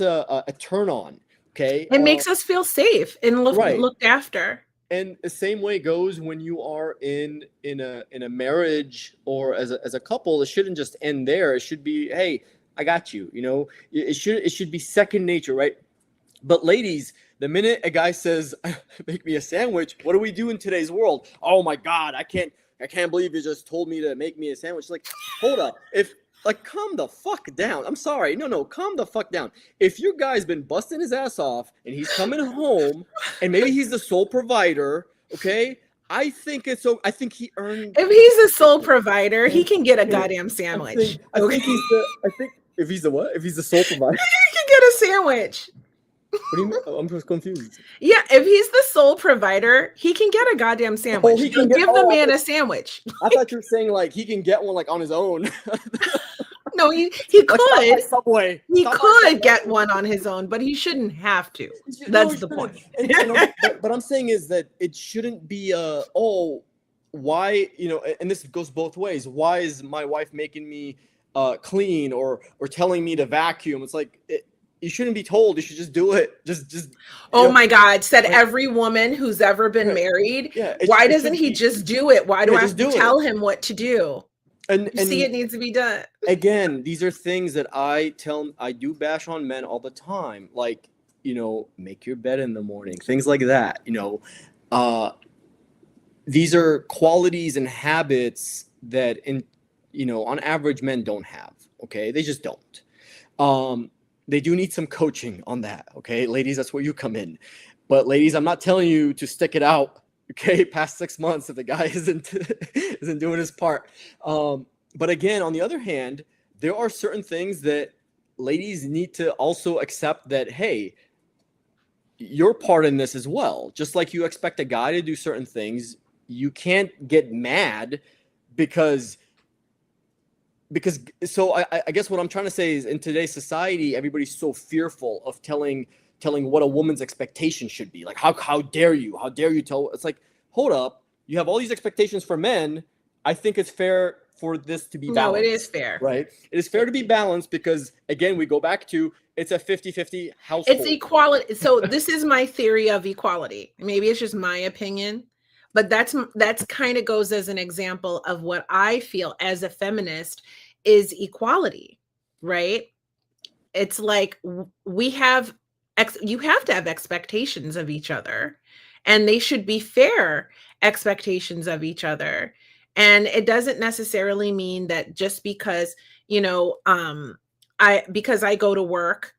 a turn on. Okay. It makes us feel safe and looked after. And the same way goes when you are in a marriage or as a couple. It shouldn't just end there. It should be, hey, I got you. It should be second nature, right? But ladies, the minute a guy says, "Make me a sandwich," what do we do in today's world? Oh my God, I can't believe you just told me to make me a sandwich. Like, hold up, calm the fuck down. I'm sorry, no, calm the fuck down. If your guy's been busting his ass off and he's coming home, and maybe he's the sole provider, okay? I think he earned. If he's a sole provider, he can get a goddamn sandwich. I think if he's the what? If he's the sole provider, he can get a sandwich. What do you mean? I'm just confused. Yeah, if he's the sole provider, he can get a goddamn sandwich. He can give the man a sandwich. I thought you were saying like he can get one like on his own. No, he could. Subway. He could get one on his own, but he shouldn't have to. That's the point. But I'm saying is that it shouldn't be why, and this goes both ways. Why is my wife making me clean or telling me to vacuum? It's like you shouldn't be told. You should just do it. Just. Oh my God! Said every woman who's ever been married. Yeah, why doesn't he just do it? Why do I have to tell him what to do? And see, it needs to be done. Again, these are things that I do bash on men all the time. Like, make your bed in the morning, things like that. These are qualities and habits that on average men don't have. Okay, they just don't. They do need some coaching on that. Okay, ladies, that's where you come in. But ladies, I'm not telling you to stick it out. Okay, past 6 months if the guy isn't doing his part. But again, on the other hand, there are certain things that ladies need to also accept that, hey, you're part in this as well. Just like you expect a guy to do certain things, you can't get mad because so I guess what I'm trying to say is in today's society, everybody's so fearful of telling what a woman's expectation should be. Like, how dare you tell? It's like, hold up, you have all these expectations for men. I think it's fair for this to be balanced. No, it is fair. Right? It is fair to be balanced because, again, we go back to it's a 50-50 household. It's equality. So this is my theory of equality. Maybe it's just my opinion, but that's kind of goes as an example of what I feel as a feminist is equality, right? It's like you have to have expectations of each other, and they should be fair expectations of each other. And it doesn't necessarily mean that just because, because I go to work,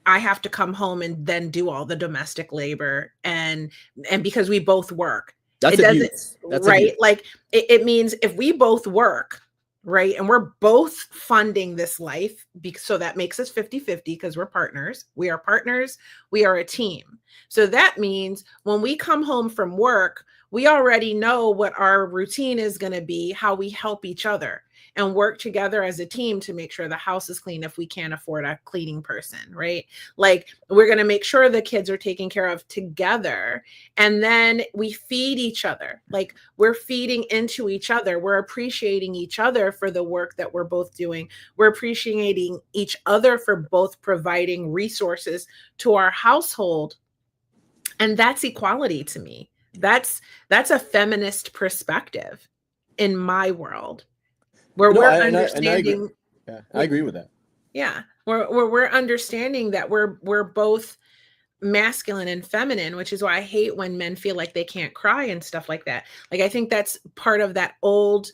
I have to come home and then do all the domestic labor and because we both work. That's abuse. That's right. Abuse. Like it means if we both work, right, and we're both funding this life, so that makes us 50-50 because we're partners. We are partners. We are a team. So that means when we come home from work, we already know what our routine is going to be, how we help each other and work together as a team to make sure the house is clean if we can't afford a cleaning person, right? Like we're going to make sure the kids are taken care of together. And then we feed each other. Like we're feeding into each other. We're appreciating each other for the work that we're both doing. We're appreciating each other for both providing resources to our household. And that's equality to me. That's a feminist perspective in my world. Where we're understanding. I agree with that. Yeah, we're understanding that we're both masculine and feminine, which is why I hate when men feel like they can't cry and stuff like that. Like I think that's part of that old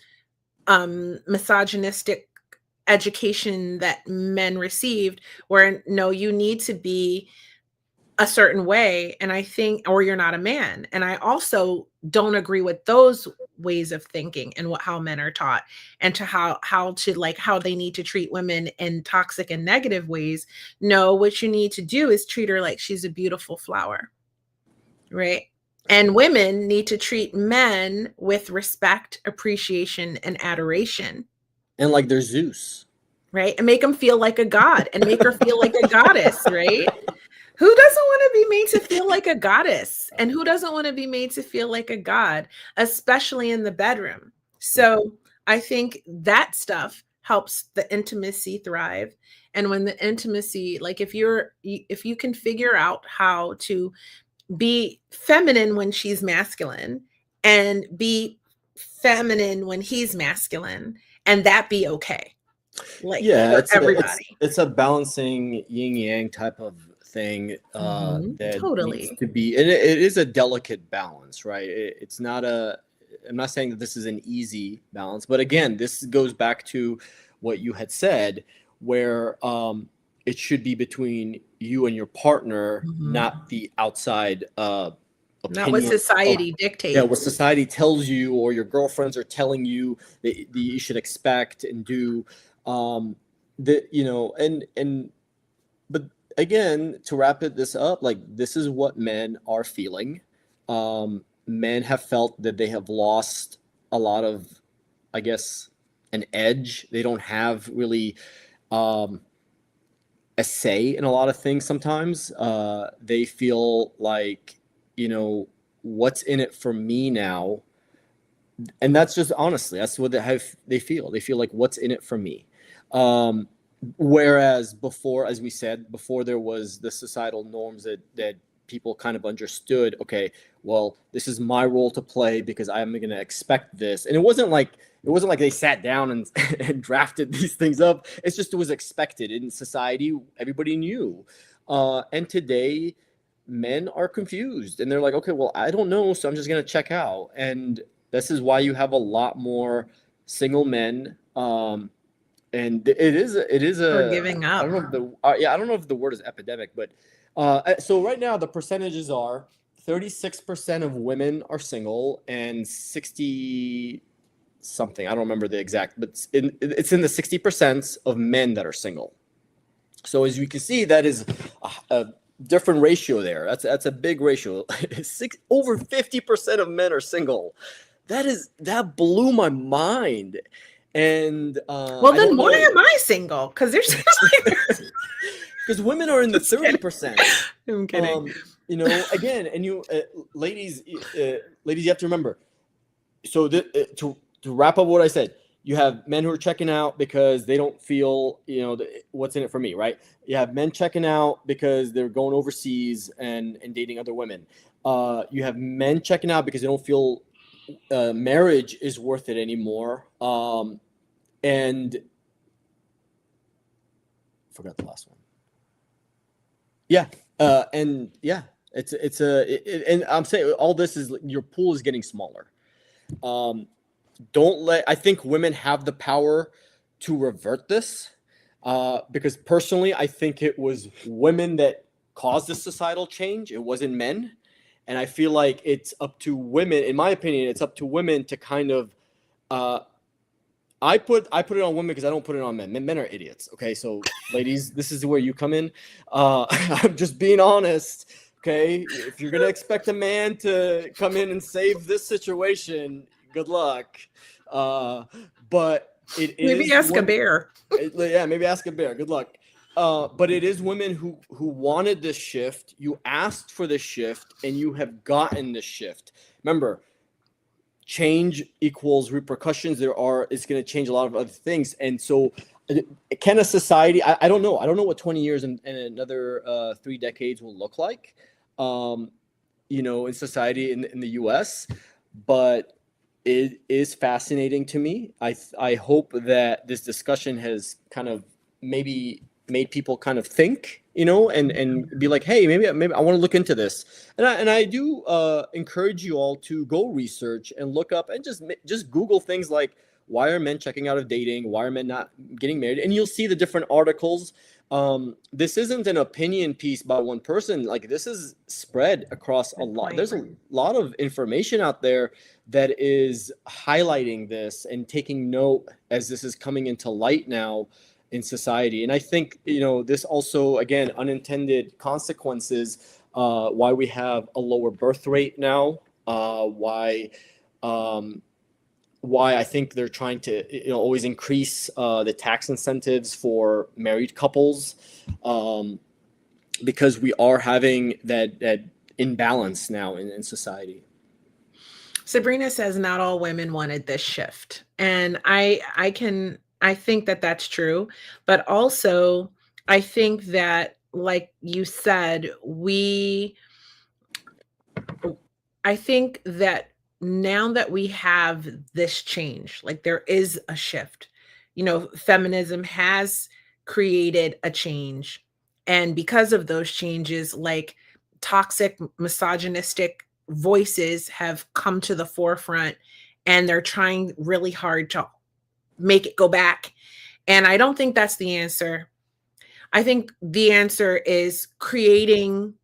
misogynistic education that men received, where no, you need to be a certain way, and I think, or you're not a man. And I also don't agree with those ways of thinking and how men are taught, and to how they need to treat women in toxic and negative ways. No, what you need to do is treat her like she's a beautiful flower, right? And women need to treat men with respect, appreciation, and adoration, and like they're Zeus, right? And make them feel like a god, and make her feel like a goddess, right? Who doesn't want to be made to feel like a goddess? And who doesn't want to be made to feel like a god, especially in the bedroom? So I think that stuff helps the intimacy thrive. And when the intimacy, like if you can figure out how to be feminine when she's masculine and be feminine when he's masculine, and that be okay. Like, yeah, for everybody. It's a balancing yin yang type of thing that needs Totally. to be, and it is a delicate balance, right? It's not a, I'm not saying that this is an easy balance, but again, this goes back to what you had said, where it should be between you and your partner, not the outside Not what opinion of, society yeah, what dictates. society tells you or your girlfriends are telling you that you should expect and do. That, you know, and but again, to wrap this up, like, this is what men are feeling. Men have felt that they have lost a lot of, I guess, an edge. They don't have really a say in a lot of things sometimes. They feel like, you know, what's in it for me now? And that's just, honestly, that's what they feel. They feel like, what's in it for me? Whereas before, as we said, before there was the societal norms that people kind of understood, okay, well, this is my role to play because I'm going to expect this. And it wasn't like they sat down and, and drafted these things up. It's just, it was expected in society. Everybody knew. And today, men are confused and they're like, okay, well, I don't know, so I'm just going to check out. And this is why you have a lot more single men. And it is Or a, giving I up. don't know if the I don't know if the word is epidemic, but so right now the percentages are 36% of women are single and 60 something, I don't remember the exact, but it's in the 60% of men that are single. So as you can see, that is a different ratio there. That's a big ratio. Over 50% of men are single. That blew my mind. And Well, I then don't why know, am I single? Because there's because women are in the Just kidding. 30%. I'm kidding. You know, again, and you ladies, you have to remember. So to wrap up what I said, you have men who are checking out because they don't feel, you know, what's in it for me, right? You have men checking out because they're going overseas and dating other women. You have men checking out because they don't feel marriage is worth it anymore. And I forgot the last one. Yeah. And yeah, and I'm saying all this is, your pool is getting smaller. I think women have the power to revert this, because personally, I think it was women that caused this societal change. It wasn't men. And I feel like it's up to women, in my opinion, it's up to women to kind of, I put it on women because I don't put it on men. Men are idiots. Okay, so ladies, this is where you come in. I'm just being honest. Okay, if you're gonna expect a man to come in and save this situation, good luck. But it Maybe is ask a one. bear. Yeah, maybe ask a bear. Good luck. But it is women who wanted this shift. You asked for this shift, and you have gotten this shift. Remember, change equals repercussions. It's going to change a lot of other things. And so can a society, I don't know what 20 years and another 3 decades will look like, you know, in society in the US, but it is fascinating to me. I hope that this discussion has kind of maybe made people kind of think, you know, and be like, hey, maybe I want to look into this. And I do encourage you all to go research and look up and just Google things like, why are men checking out of dating? Why are men not getting married? And you'll see the different articles. This isn't an opinion piece by one person. Like, this is spread across a lot. There's a lot of information out there that is highlighting this and taking note as this is coming into light now in society. And I think, you know, this also, again, unintended consequences, why we have a lower birth rate now, why I think they're trying to, you know, always increase the tax incentives for married couples, because we are having that imbalance now in society. Sabrina says not all women wanted this shift. And I think that that's true, but also I think that, like you said, I think that now that we have this change, like there is a shift, you know, feminism has created a change. And because of those changes, like toxic, misogynistic voices have come to the forefront, and they're trying really hard to make it go back. And I don't think that's the answer. I think the answer is creating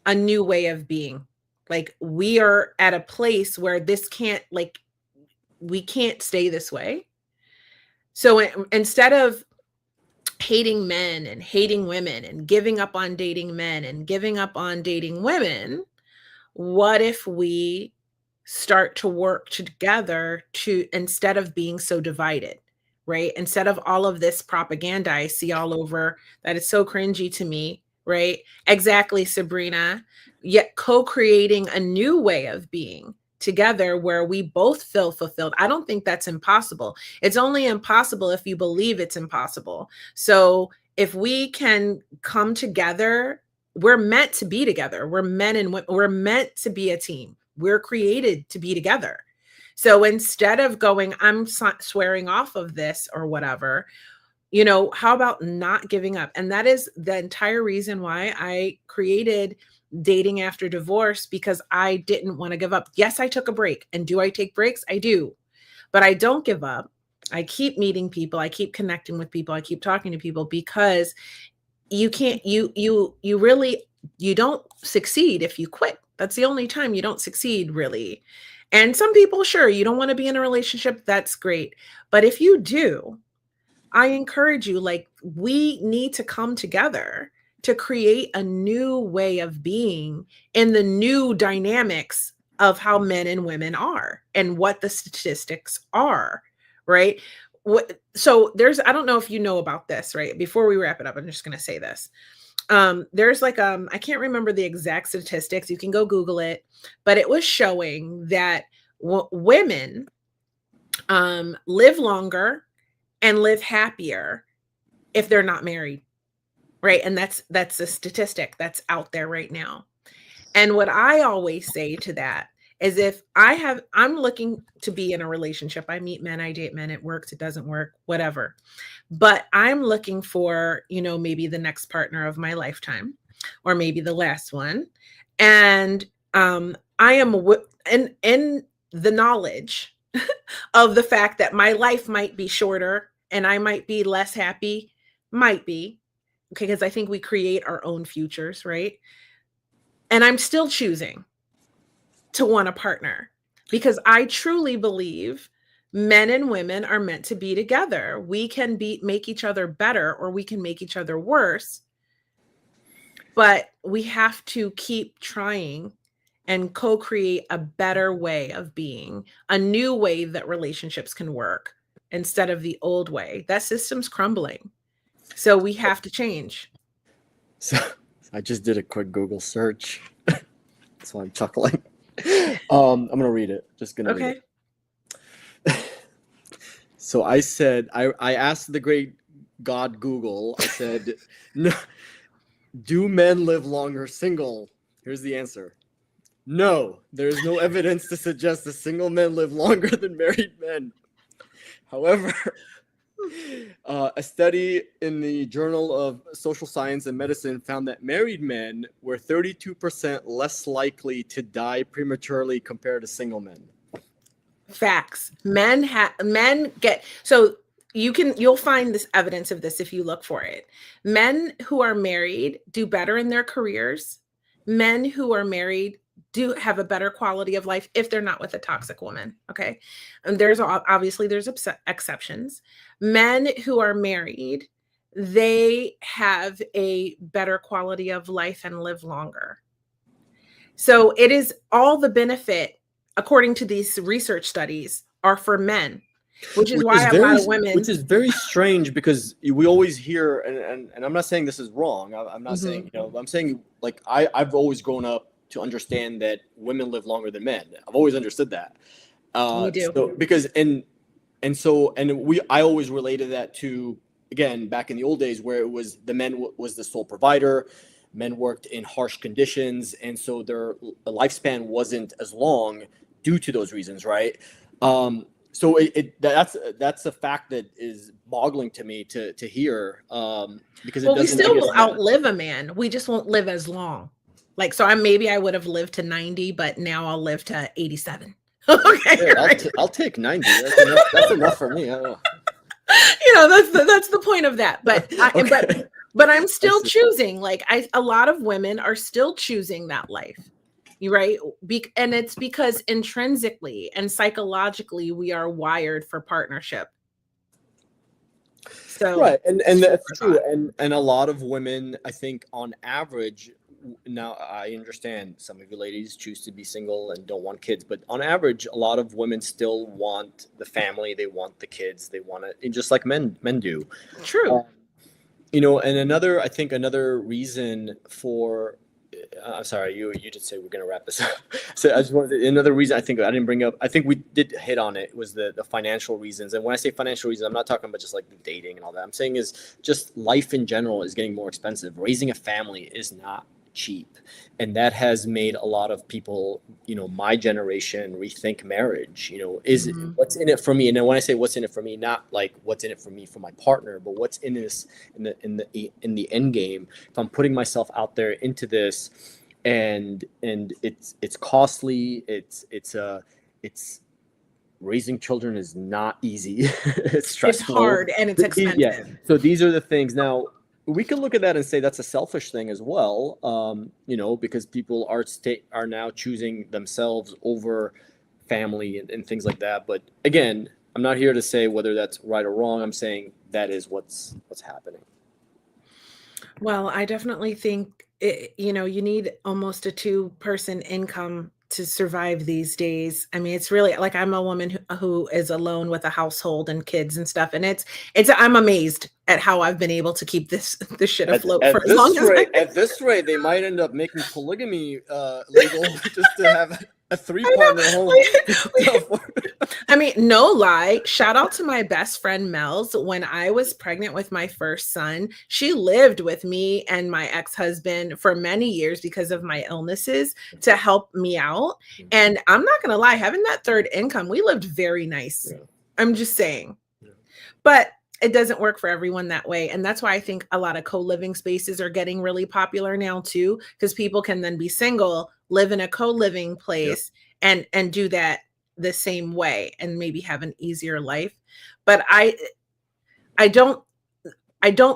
a new way of being. Like, we are at a place where this can't, like, we can't stay this way. So instead of hating men and hating women and giving up on dating men and giving up on dating women, what if we start to work together to, instead of being so divided, right? Instead of all of this propaganda I see all over that is so cringy to me, right? Exactly, Sabrina. Yet co-creating a new way of being together where we both feel fulfilled. I don't think that's impossible. It's only impossible if you believe it's impossible. So if we can come together, we're meant to be together. We're men and women. We're meant to be a team. We're created to be together. So instead of going, I'm swearing off of this or whatever, you know, how about not giving up? And that is the entire reason why I created Dating After Divorce, because I didn't want to give up. Yes, I took a break. And do I take breaks? I do. But I don't give up. I keep meeting people. I keep connecting with people. I keep talking to people, because you can't, you really, you don't succeed if you quit. That's the only time you don't succeed, really. And some people, sure, you don't want to be in a relationship. That's great. But if you do, I encourage you, like, we need to come together to create a new way of being in the new dynamics of how men and women are and what the statistics are, right? So there's, I don't know if you know about this, right? Before we wrap it up, I'm just going to say this. There's like, I can't remember the exact statistics. You can go Google it, but it was showing that women live longer and live happier if they're not married, right? And that's a statistic that's out there right now. And what I always say to that is, if I'm looking to be in a relationship, I meet men, I date men, it works, it doesn't work, whatever. But I'm looking for, you know, maybe the next partner of my lifetime, or maybe the last one. And I am in the knowledge of the fact that my life might be shorter and I might be less happy, might be, okay, because I think we create our own futures, right? And I'm still choosing to want a partner, because I truly believe men and women are meant to be together. We can make each other better, or we can make each other worse, but we have to keep trying and co-create a better way of being, a new way that relationships can work instead of the old way. That system's crumbling. So we have to change. So I just did a quick Google search. That's why I'm chuckling. I'm gonna read it. Just gonna read it. So I said, I asked the great God Google, I said, no, do men live longer single? Here's the answer. No, there is no evidence to suggest that single men live longer than married men. However, a study in the Journal of Social Science and Medicine found that married men were 32% less likely to die prematurely compared to single men. Facts. Men get, so you'll find this evidence of this if you look for it. Men who are married do better in their careers. Men who are married do have a better quality of life if they're not with a toxic woman. Okay. And there's exceptions. Men who are married, they have a better quality of life and live longer. So it is all the benefit, according to these research studies, are for men, which is why a lot of women. Which is very strange, because we always hear, and I'm not saying this is wrong. I'm not saying, you know, I'm saying, like, I've always grown up to understand that women live longer than men. I've always understood that. We do. So, because I always related that to, again, back in the old days, where it was the men was the sole provider. Men worked in harsh conditions, and so their lifespan wasn't as long due to those reasons, right? So that's a fact that is boggling to me to hear, because it Well, we doesn't, I still guess, will outlive a man. We just won't live as long. Like, so maybe I would have lived to 90, but now I'll live to 87. Okay, Sure, right. I'll take 90. That's enough for me. I don't know. That's the point of that. But Okay. but I'm still choosing. Like, a lot of women are still choosing that life. You right? And it's because intrinsically and psychologically we are wired for partnership. So Right, and that's true, and a lot of women, I think, on average, now I understand some of you ladies choose to be single and don't want kids, but on average, a lot of women still want the family, they want the kids, they want it, just like men do. True. And I think another reason for, I'm sorry, you did say we're going to wrap this up. So I just wanted another reason I think I didn't bring up. I think we did hit on it, was the financial reasons. And when I say financial reasons, I'm not talking about just like the dating and all that. I'm saying is just life in general is getting more expensive. Raising a family is not cheap, and that has made a lot of people, my generation, rethink marriage. Is what's in it for me? And then when I say what's in it for me, not like what's in it for me for my partner, but what's in this in the end game. If I'm putting myself out there into this, and it's costly, it's raising children is not easy. It's stressful, it's hard, and it's expensive. Yeah, so these are the things. Now we can look at that and say that's a selfish thing as well, because people are now choosing themselves over family and things like that. But again, I'm not here to say whether that's right or wrong. I'm saying that is what's happening. Well, I definitely think you need almost a two-person income to survive these days. I mean, it's really like, I'm a woman who is alone with a household and kids and stuff, and it's I'm amazed at how I've been able to keep this shit afloat for as long as at this rate, they might end up making polygamy legal just to have a 3-partner home. I mean, no lie. Shout out to my best friend Mel's. When I was pregnant with my first son, she lived with me and my ex-husband for many years because of my illnesses to help me out. And I'm not going to lie, having that third income, we lived very nice. Yeah. I'm just saying. Yeah. But it doesn't work for everyone that way. And that's why I think a lot of co-living spaces are getting really popular now too, because people can then be single, live in a co-living place, and do that the same way and maybe have an easier life. But I don't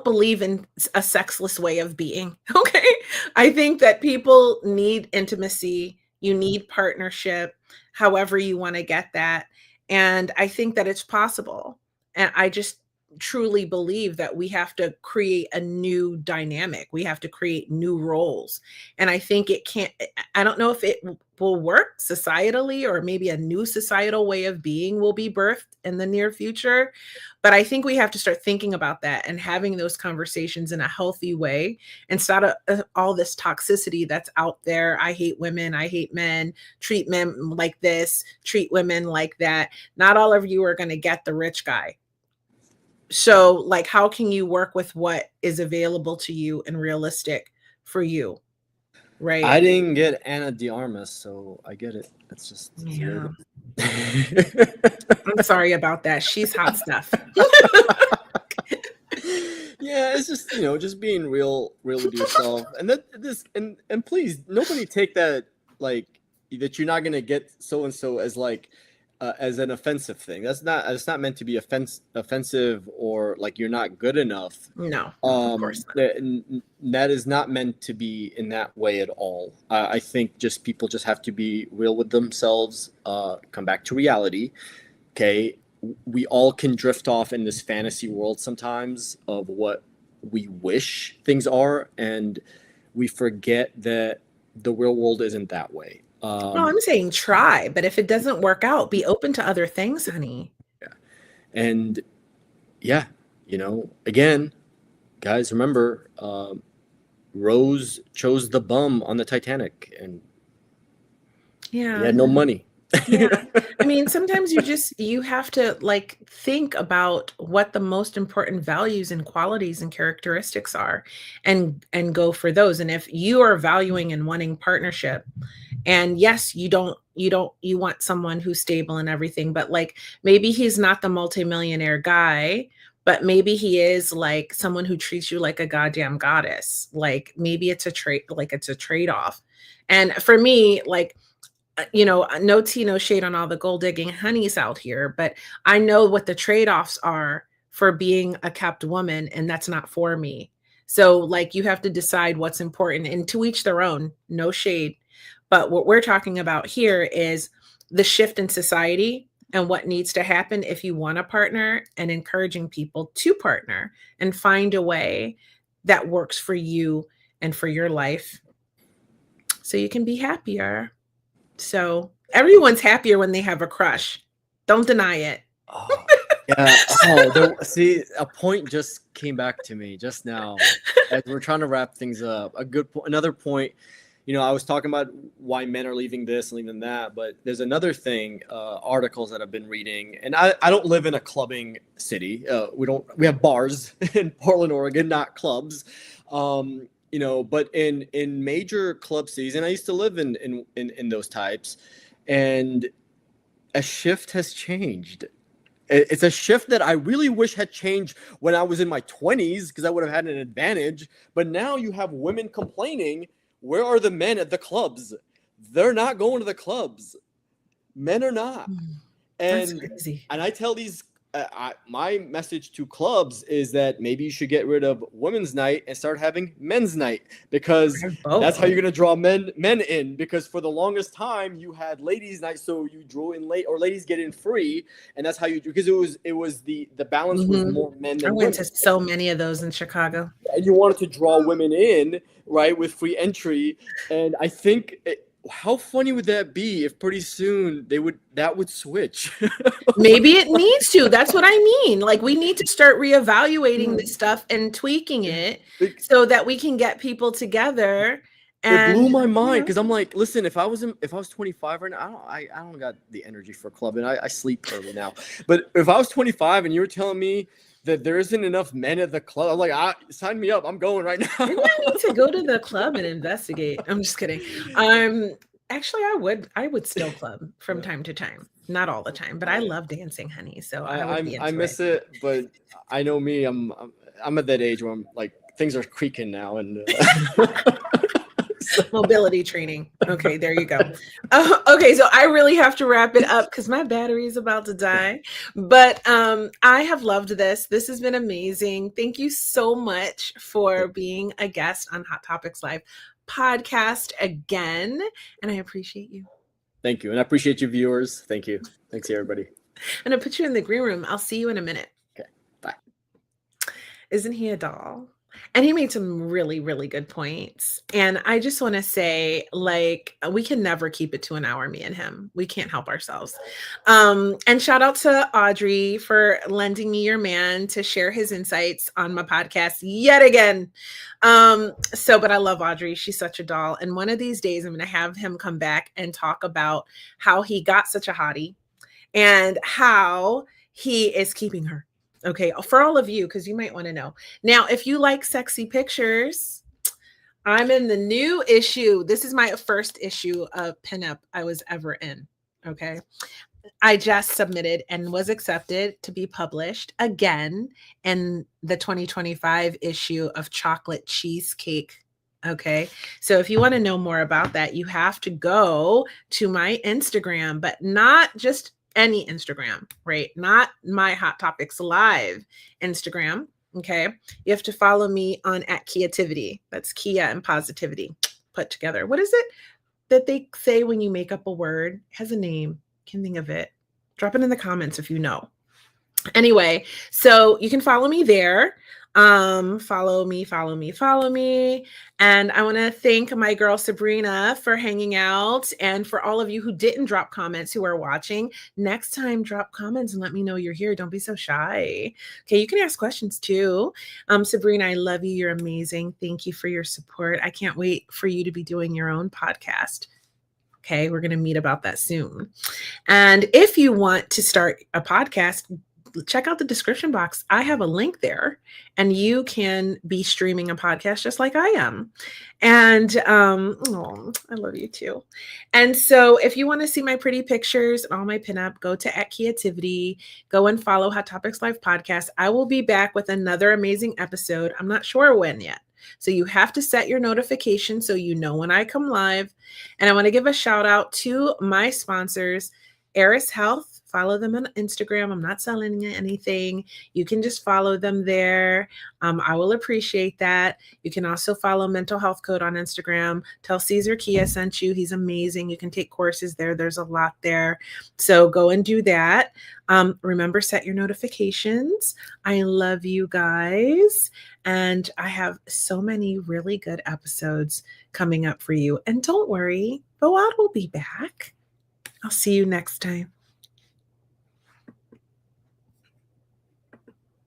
believe in a sexless way of being. Okay. I think that people need intimacy. You need partnership, however you want to get that. And I think that it's possible. And I just truly believe that we have to create a new dynamic. We have to create new roles. And I think I don't know if it will work societally, or maybe a new societal way of being will be birthed in the near future. But I think we have to start thinking about that and having those conversations in a healthy way, instead of all this toxicity that's out there. I hate women. I hate men. Treat men like this. Treat women like that. Not all of you are going to get the rich guy. So, like, how can you work with what is available to you and realistic for you? Right. I didn't get Anna de Armas, so I get it. It's just, yeah. I'm sorry about that. She's hot stuff. Yeah, it's just, just being real with yourself. And please, nobody take that like that you're not gonna get so and so as like as an offensive thing. It's not meant to be offensive or like you're not good enough. No, of course not. That is not meant to be in that way at all. I think people just have to be real with themselves, come back to reality. Okay, we all can drift off in this fantasy world sometimes of what we wish things are, and we forget that the real world isn't that way. No, I'm saying try, but if it doesn't work out, be open to other things, honey. Yeah. And yeah, again, guys, remember, Rose chose the bum on the Titanic, and he had no money. Yeah. I mean, sometimes you have to like think about what the most important values and qualities and characteristics are, and go for those. And if you are valuing and wanting partnership, And yes, you want someone who's stable and everything, but like maybe he's not the multimillionaire guy, but maybe he is like someone who treats you like a goddamn goddess. Like maybe it's a trade-off. And for me, like, no tea, no shade on all the gold digging honeys out here, but I know what the trade-offs are for being a kept woman, and that's not for me. So like you have to decide what's important, and to each their own, no shade. But what we're talking about here is the shift in society and what needs to happen if you want a partner, and encouraging people to partner and find a way that works for you and for your life so you can be happier. So everyone's happier when they have a crush. Don't deny it. Oh, yeah. Oh, see, a point just came back to me just now as we're trying to wrap things up. Another point. I was talking about why men are leaving this and leaving that, but there's another thing, articles that I've been reading, and I don't live in a clubbing city. We have bars in Portland, Oregon, not clubs. But in major club cities, and I used to live in those types, and a shift has changed. It's a shift that I really wish had changed when I was in my 20s, because I would have had an advantage. But now you have women complaining, where are the men at the clubs? They're not going to the clubs. Men are not. That's crazy. And I tell these, my message to clubs is that maybe you should get rid of women's night and start having men's night, because that's how you're going to draw men in. Because for the longest time you had ladies night, so you drew in late, or ladies get in free, and that's how you do, because it was the balance was more men than women. I went to so many of those in Chicago, and you wanted to draw women in, right, with free entry. And I think how funny would that be if pretty soon that would switch? Maybe it needs to. That's what I mean. Like, we need to start reevaluating this stuff and tweaking it so that we can get people together. And it blew my mind, because I'm like, listen, if I was 25 right now, I don't got the energy for clubbing. I sleep early now. But if I was 25 and you were telling me that there isn't enough men at the club, I'm like, sign me up. I'm going right now. Maybe I need to go to the club and investigate. I'm just kidding. Actually, I would still club from time to time. Not all the time, but I love dancing, honey. So I miss it, but I know me. I'm at that age where I'm like, things are creaking now, and mobility training. Okay, there you go. Okay, so I really have to wrap it up because my battery is about to die. But I have loved this. This has been amazing. Thank you so much for being a guest on Hot Topics Live podcast again, and I appreciate you. Thank you, and I appreciate you, viewers. Thank you. Thanks, everybody. I'm gonna put you in the green room. I'll see you in a minute. Okay, bye. Isn't he a doll? And he made some really, really good points. And I just want to say, like, we can never keep it to an hour, me and him. We can't help ourselves. And shout out to Audrey for lending me your man to share his insights on my podcast yet again. But I love Audrey. She's such a doll. And one of these days, I'm going to have him come back and talk about how he got such a hottie and how he is keeping her. Okay, for all of you, because you might want to know. Now, if you like sexy pictures, I'm in the new issue. This is my first issue of pinup I was ever in. Okay, I just submitted and was accepted to be published again in the 2025 issue of Chocolate Cheesecake. Okay, so if you want to know more about that, you have to go to my Instagram, but not just any Instagram, right? Not my Hot Topics Live Instagram. Okay. You have to follow me on @Kiativity. That's Kia and positivity put together. What is it that they say when you make up a word? It has a name. Can't think of it. Drop it in the comments if you know. Anyway, so you can follow me there. Follow me. And I want to thank my girl Sabrina for hanging out, and for all of you who didn't drop comments who are watching. Next time, drop comments and let me know you're here. Don't be so shy. Okay, you can ask questions too. Sabrina, I love you. You're amazing. Thank you for your support. I can't wait for you to be doing your own podcast. Okay, we're going to meet about that soon. And if you want to start a podcast, check out the description box. I have a link there, and you can be streaming a podcast just like I am. And oh, I love you too. And so if you want to see my pretty pictures and all my pinup, go to @Creativity, go and follow Hot Topics Live podcast. I will be back with another amazing episode. I'm not sure when yet. So you have to set your notification so you know when I come live. And I want to give a shout out to my sponsors, Eris Health. Follow them on Instagram. I'm not selling anything. You can just follow them there. I will appreciate that. You can also follow Mental Health Code on Instagram. Tell Caesar Kia sent you. He's amazing. You can take courses there. There's a lot there. So go and do that. Remember, set your notifications. I love you guys. And I have so many really good episodes coming up for you. And don't worry, Fouad will be back. I'll see you next time.